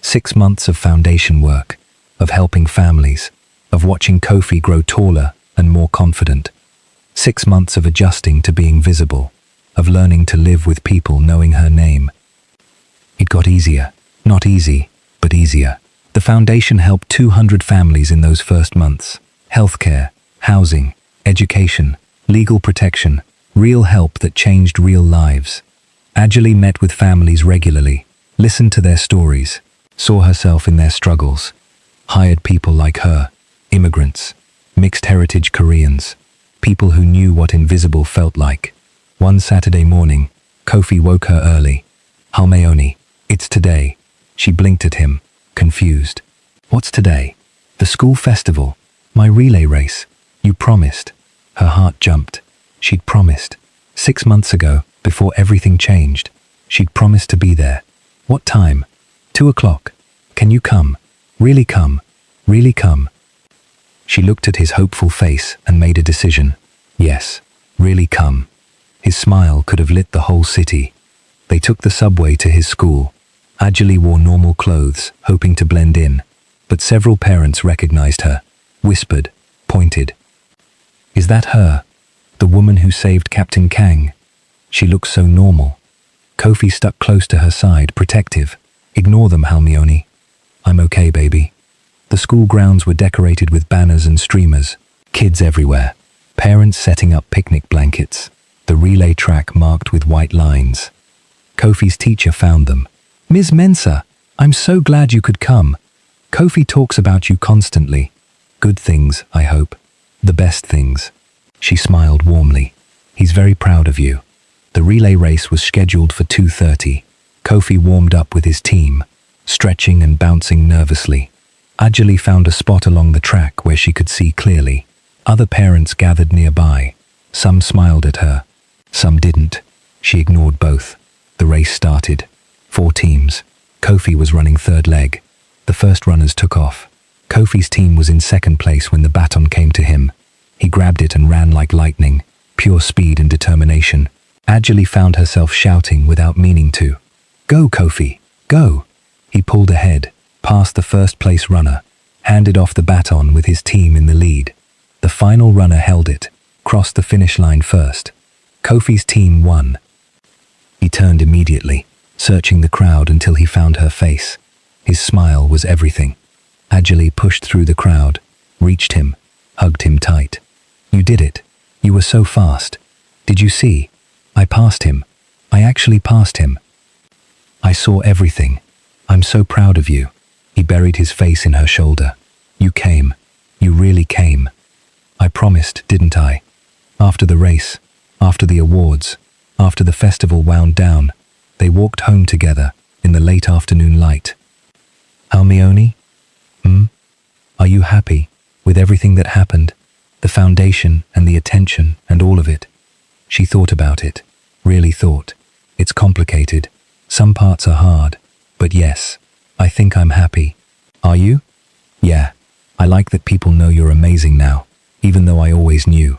6 months of foundation work, of helping families, of watching Kofi grow taller and more confident. 6 months of adjusting to being visible, of learning to live with people knowing her name. It got easier. Not easy, but easier. The foundation helped 200 families in those first months. Healthcare, housing, education, legal protection, real help that changed real lives. Anjali met with families regularly, listened to their stories, saw herself in their struggles, hired people like her, immigrants, mixed heritage Koreans, people who knew what invisible felt like. One Saturday morning, Kofi woke her early. Halmeoni, it's today. She blinked at him, confused. What's today? The school festival, my relay race. You promised. Her heart jumped. She'd promised. 6 months ago, before everything changed. She'd promised to be there. What time? 2 o'clock. Can you come? Really come? Really come? She looked at his hopeful face and made a decision. Yes, really come. His smile could have lit the whole city. They took the subway to his school. Anjali wore normal clothes, hoping to blend in. But several parents recognized her, whispered, pointed. Is that her? The woman who saved Captain Kang? She looks so normal. Kofi stuck close to her side, protective. Ignore them, Halmeoni. I'm okay, baby. The school grounds were decorated with banners and streamers. Kids everywhere. Parents setting up picnic blankets. The relay track marked with white lines. Kofi's teacher found them. Ms. Mensah, I'm so glad you could come. Kofi talks about you constantly. Good things, I hope. The best things. She smiled warmly. He's very proud of you. The relay race was scheduled for 2:30. Kofi warmed up with his team, stretching and bouncing nervously. Ajali found a spot along the track where she could see clearly. Other parents gathered nearby. Some smiled at her, some didn't. She ignored both. The race started. 4 teams. Kofi was running third leg. The first runners took off. Kofi's team was in second place when the baton came to him. He grabbed it and ran like lightning, pure speed and determination. Ajali found herself shouting without meaning to. "Go, Kofi, go!" He pulled ahead, past the first place runner, handed off the baton with his team in the lead. The final runner held it, crossed the finish line first. Kofi's team won. He turned immediately, searching the crowd until he found her face. His smile was everything. Ajali pushed through the crowd, reached him, hugged him tight. "You did it. You were so fast. Did you see? I passed him. I actually passed him. I saw everything. I'm so proud of you." He buried his face in her shoulder. "You came. You really came. I promised, didn't I?" After the race, after the awards, after the festival wound down, they walked home together in the late afternoon light. "Almione? Are you happy with everything that happened? The foundation and the attention and all of it?" She thought about it, really thought. "It's complicated. Some parts are hard. But yes, I think I'm happy. Are you?" "Yeah. I like that people know you're amazing now, even though I always knew."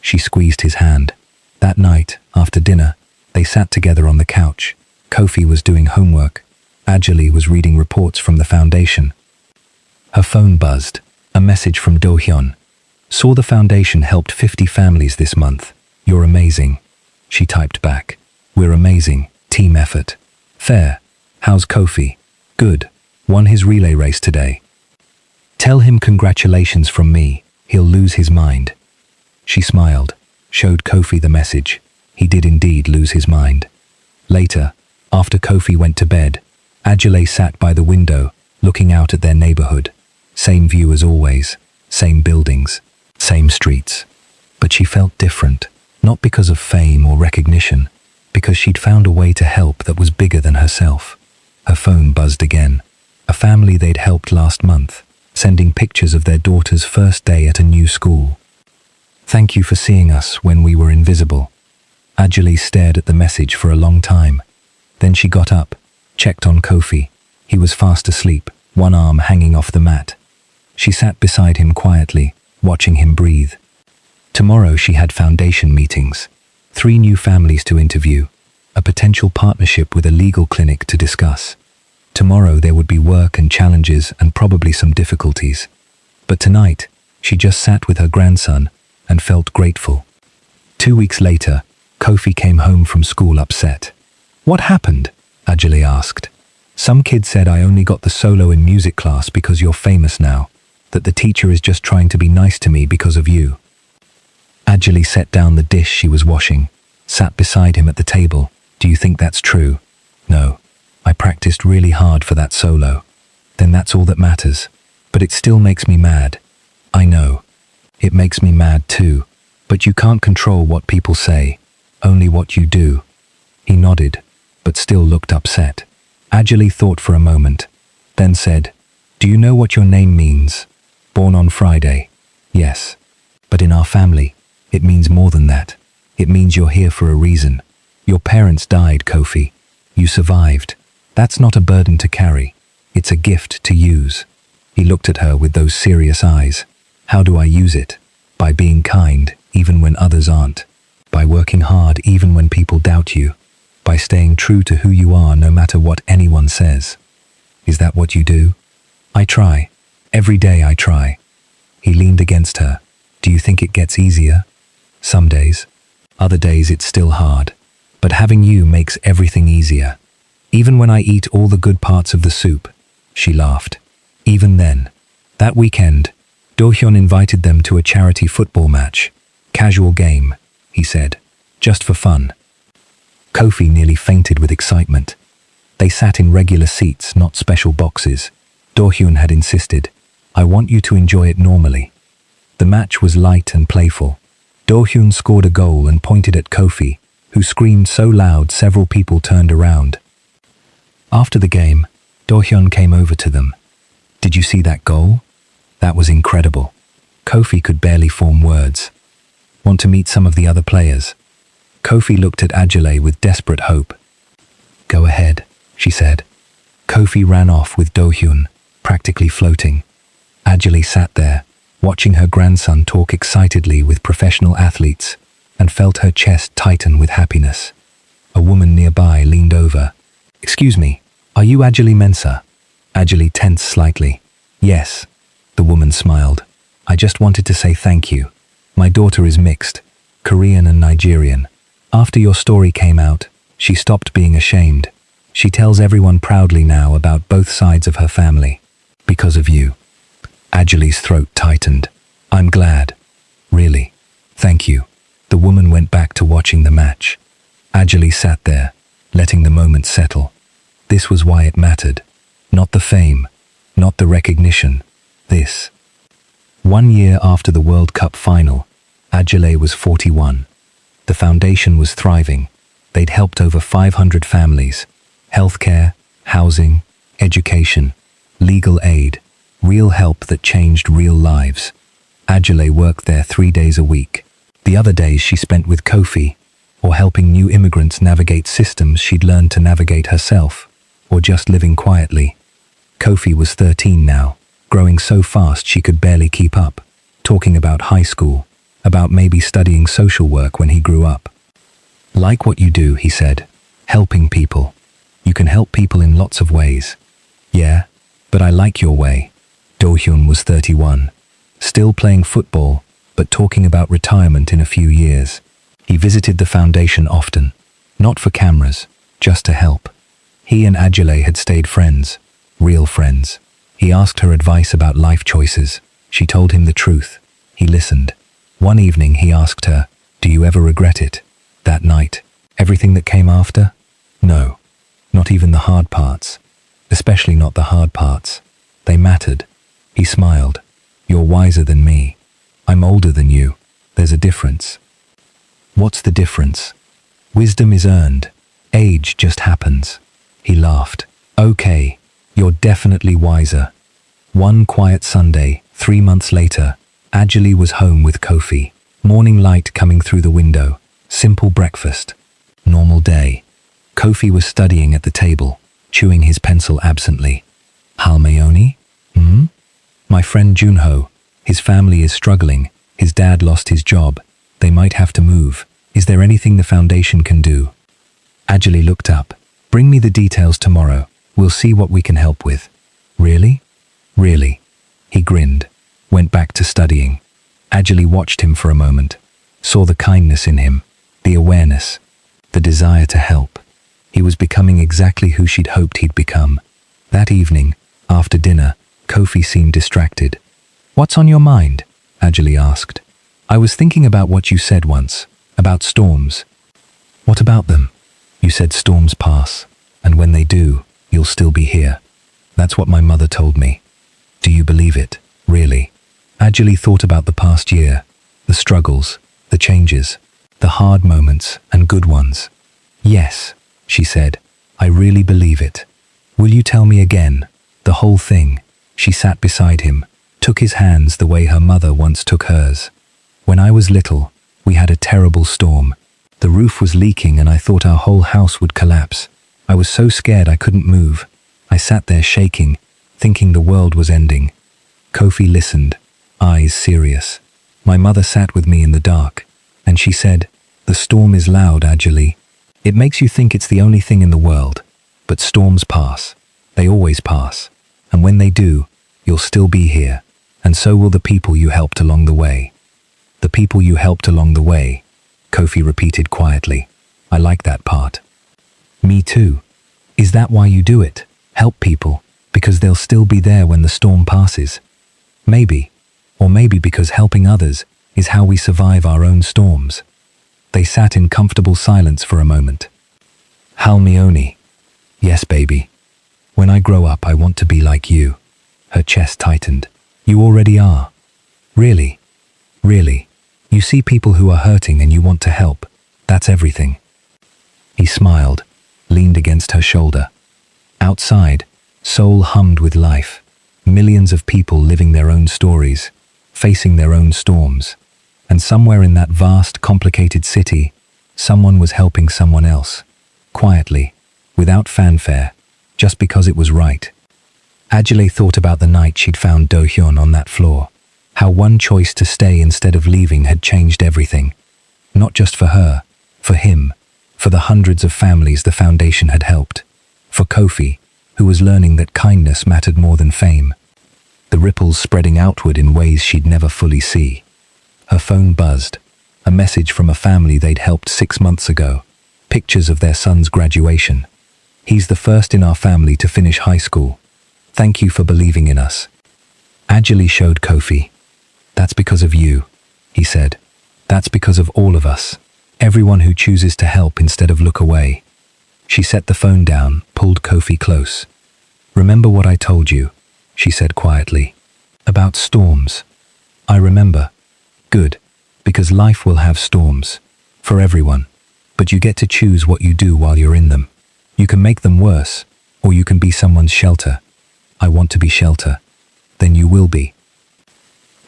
She squeezed his hand. That night, after dinner, they sat together on the couch. Kofi was doing homework. Ajali was reading reports from the foundation. Her phone buzzed. A message from Do-hyun. "Saw the foundation helped 50 families this month. You're amazing." She typed back. "We're amazing. Team effort." "Fair. How's Kofi?" "Good. Won his relay race today. Tell him congratulations from me. He'll lose his mind." She smiled, showed Kofi the message. He did indeed lose his mind. Later, after Kofi went to bed, Ajali sat by the window, looking out at their neighborhood. Same view as always, same buildings, same streets. But she felt different, not because of fame or recognition, because she'd found a way to help that was bigger than herself. Her phone buzzed again. A family they'd helped last month, sending pictures of their daughter's first day at a new school. "Thank you for seeing us when we were invisible." Ajali stared at the message for a long time. Then she got up, checked on Kofi. He was fast asleep, one arm hanging off the mat. She sat beside him quietly, watching him breathe. Tomorrow she had foundation meetings, 3 new families to interview, a potential partnership with a legal clinic to discuss. Tomorrow there would be work and challenges and probably some difficulties. But tonight, she just sat with her grandson and felt grateful. 2 weeks later, Kofi came home from school upset. "What happened?" Ajali asked. "Some kid said I only got the solo in music class because you're famous now, that the teacher is just trying to be nice to me because of you." Ajali set down the dish she was washing, sat beside him at the table. "Do you think that's true?" "No. I practiced really hard for that solo." "Then that's all that matters. But it still makes me mad." "I know. It makes me mad too. But you can't control what people say, only what you do." He nodded, but still looked upset. Ajali thought for a moment, then said, "Do you know what your name means?" "Born on Friday." "Yes. But in our family, it means more than that. It means you're here for a reason. Your parents died, Kofi. You survived. That's not a burden to carry. It's a gift to use." He looked at her with those serious eyes. "How do I use it? By being kind, even when others aren't. By working hard, even when people doubt you. By staying true to who you are, no matter what anyone says." "Is that what you do?" "I try. Every day I try." He leaned against her. "Do you think it gets easier?" "Some days. Other days it's still hard. But having you makes everything easier. Even when I eat all the good parts of the soup." She laughed. "Even then." That weekend, Do-hyun invited them to a charity football match. "Casual game," he said. "Just for fun." Kofi nearly fainted with excitement. They sat in regular seats, not special boxes. Do-hyun had insisted, "I want you to enjoy it normally." The match was light and playful. Do-hyun scored a goal and pointed at Kofi, who screamed so loud several people turned around. After the game, Do-hyun came over to them. "Did you see that goal? That was incredible." Kofi could barely form words. "Want to meet some of the other players?" Kofi looked at Ajale with desperate hope. "Go ahead," she said. Kofi ran off with Do-hyun, practically floating. Ajale sat there, watching her grandson talk excitedly with professional athletes, and felt her chest tighten with happiness. A woman nearby leaned over. "Excuse me, are you Ajale Mensah?" Ajale tensed slightly. "Yes." The woman smiled. "I just wanted to say thank you. My daughter is mixed, Korean and Nigerian. After your story came out, she stopped being ashamed. She tells everyone proudly now about both sides of her family. Because of you." Ajale's throat tightened. "I'm glad. Really. Thank you." The woman went back to watching the match. Ajale sat there, letting the moment settle. This was why it mattered. Not the fame, not the recognition. This. 1 year after the World Cup final, Ajale was 41. The foundation was thriving. They'd helped over 500 families. Healthcare, housing, education, legal aid, real help that changed real lives. Ajale worked there 3 days a week. The other days she spent with Kofi, or helping new immigrants navigate systems she'd learned to navigate herself, or just living quietly. Kofi was 13 now, growing so fast she could barely keep up, talking about high school, about maybe studying social work when he grew up. "Like what you do," he said, "helping people. You can help people in lots of ways." "Yeah, but I like your way." Do-hyun was 31, still playing football, but talking about retirement in a few years. He visited the foundation often, not for cameras, just to help. He and Ajale had stayed friends, real friends. He asked her advice about life choices. She told him the truth. He listened. One evening he asked her, "Do you ever regret it?" That night, everything that came after? No, not even the hard parts. Especially not the hard parts. They mattered. He smiled. "You're wiser than me. I'm older than you. There's a difference." "What's the difference?" "Wisdom is earned. Age just happens." He laughed. "Okay, you're definitely wiser." One quiet Sunday, 3 months later, Ajale was home with Kofi. Morning light coming through the window. Simple breakfast. Normal day. Kofi was studying at the table, chewing his pencil absently. "Halmayoni? My friend Junho. His family is struggling. His dad lost his job. They might have to move. Is there anything the foundation can do?" Ajale looked up. "Bring me the details tomorrow. We'll see what we can help with." "Really?" "Really." He grinned, went back to studying. Ajale watched him for a moment, saw the kindness in him, the awareness, the desire to help. He was becoming exactly who she'd hoped he'd become. That evening, after dinner, Kofi seemed distracted. "What's on your mind?" Ajale asked. "I was thinking about what you said once, about storms." "What about them?" "You said storms pass, and when they do, you'll still be here. That's what my mother told me." "Do you believe it, really?" Ajale thought about the past year, the struggles, the changes, the hard moments and good ones. "Yes," she said, "I really believe it." "Will you tell me again, the whole thing?" She sat beside him, took his hands the way her mother once took hers. "When I was little, we had a terrible storm. The roof was leaking and I thought our whole house would collapse. I was so scared I couldn't move. I sat there shaking, thinking the world was ending." Kofi listened, eyes serious. "My mother sat with me in the dark, and she said, 'The storm is loud, Ajale. It makes you think it's the only thing in the world. But storms pass. They always pass. And when they do, you'll still be here. And so will the people you helped along the way.'" "The people you helped along the way," Kofi repeated quietly. "I like that part." "Me too. Is that why you do it? Help people, because they'll still be there when the storm passes?" "Maybe. Or maybe because helping others is how we survive our own storms." They sat in comfortable silence for a moment. "Halmayoni." "Yes, baby. When I grow up, I want to be like you." Her chest tightened. "You already are." "Really? Really? You see people who are hurting and you want to help. That's everything." He smiled, leaned against her shoulder. Outside, Seoul hummed with life. Millions of people living their own stories, facing their own storms. And somewhere in that vast, complicated city, someone was helping someone else. Quietly, without fanfare, just because it was right. Ajale thought about the night she'd found Do-hyun on that floor. How one choice to stay instead of leaving had changed everything. Not just for her, for him, for the hundreds of families the foundation had helped. For Kofi, who was learning that kindness mattered more than fame. The ripples spreading outward in ways she'd never fully see. Her phone buzzed. A message from a family they'd helped 6 months ago. Pictures of their son's graduation. He's the first in our family to finish high school. Thank you for believing in us. Ajale showed Kofi. That's because of you, he said. That's because of all of us. Everyone who chooses to help instead of look away. She set the phone down, pulled Kofi close. Remember what I told you, she said quietly. About storms. I remember. Good, because life will have storms. For everyone. But you get to choose what you do while you're in them. You can make them worse, or you can be someone's shelter. I want to be shelter. Then you will be.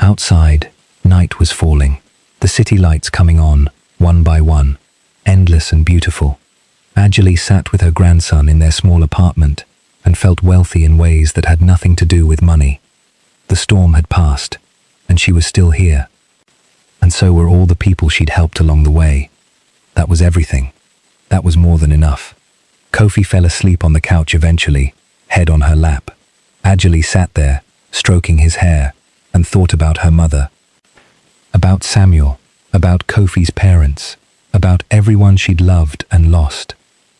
Outside, night was falling. The city lights coming on, one by one. Endless and beautiful. Ajale sat with her grandson in their small apartment and felt wealthy in ways that had nothing to do with money. The storm had passed, and she was still here. And so were all the people she'd helped along the way. That was everything. That was more than enough. Kofi fell asleep on the couch eventually, head on her lap. Ajale sat there, stroking his hair, and thought about her mother. About Samuel, about Kofi's parents, about everyone she'd loved and lost.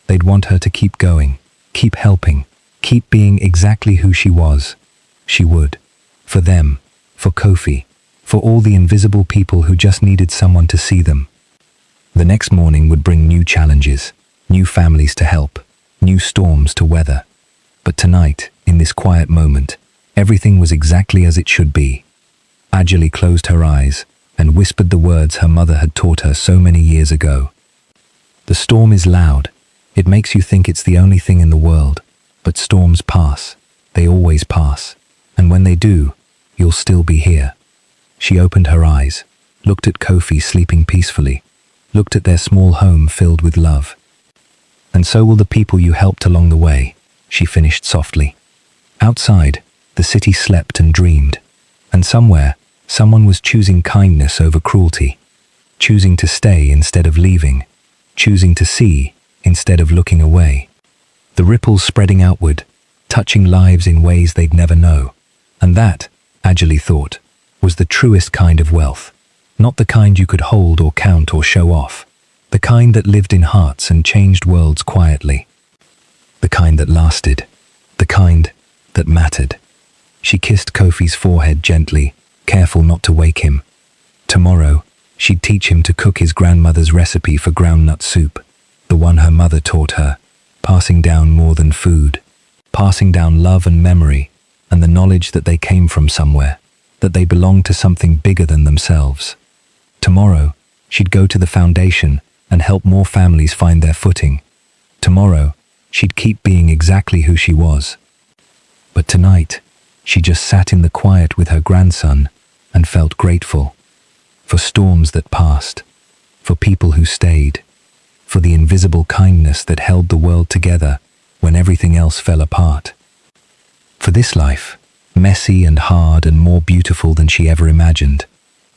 They'd want her to keep going, keep helping, keep being exactly who she was. She would. For them, for Kofi, for all the invisible people who just needed someone to see them. The next morning would bring new challenges, new families to help, new storms to weather. But tonight, in this quiet moment, everything was exactly as it should be. Ajale closed her eyes and whispered the words her mother had taught her so many years ago. The storm is loud. It makes you think it's the only thing in the world. But storms pass. They always pass. And when they do, you'll still be here. She opened her eyes, looked at Kofi sleeping peacefully, looked at their small home filled with love. And so will the people you helped along the way, she finished softly. Outside, the city slept and dreamed. And somewhere, someone was choosing kindness over cruelty, choosing to stay instead of leaving, choosing to see instead of looking away. The ripples spreading outward, touching lives in ways they'd never know. And that, Ajale thought, was the truest kind of wealth. Not the kind you could hold or count or show off. The kind that lived in hearts and changed worlds quietly. The kind that lasted. The kind that mattered. She kissed Kofi's forehead gently, careful not to wake him. Tomorrow, she'd teach him to cook his grandmother's recipe for groundnut soup, the one her mother taught her, passing down more than food, passing down love and memory, and the knowledge that they came from somewhere, that they belonged to something bigger than themselves. Tomorrow, she'd go to the foundation and help more families find their footing. Tomorrow, she'd keep being exactly who she was. But tonight, she just sat in the quiet with her grandson and felt grateful. For storms that passed, for people who stayed, for the invisible kindness that held the world together when everything else fell apart. For this life, messy and hard and more beautiful than she ever imagined.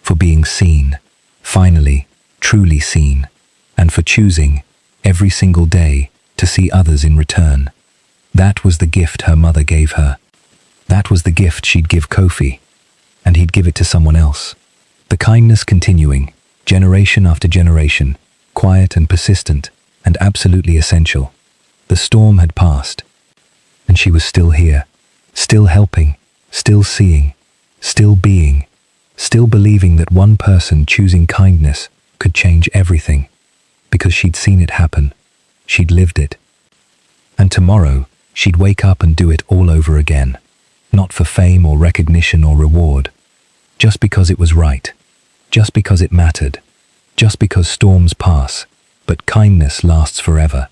For being seen, finally, truly seen, and for choosing, every single day, to see others in return. That was the gift her mother gave her. That was the gift she'd give Kofi, and he'd give it to someone else. The kindness continuing, generation after generation, quiet and persistent, and absolutely essential. The storm had passed, and she was still here, still helping, still seeing, still being, still believing that one person choosing kindness could change everything, because she'd seen it happen, she'd lived it. And tomorrow, she'd wake up and do it all over again, not for fame or recognition or reward, just because it was right, just because it mattered, just because storms pass, But kindness lasts forever.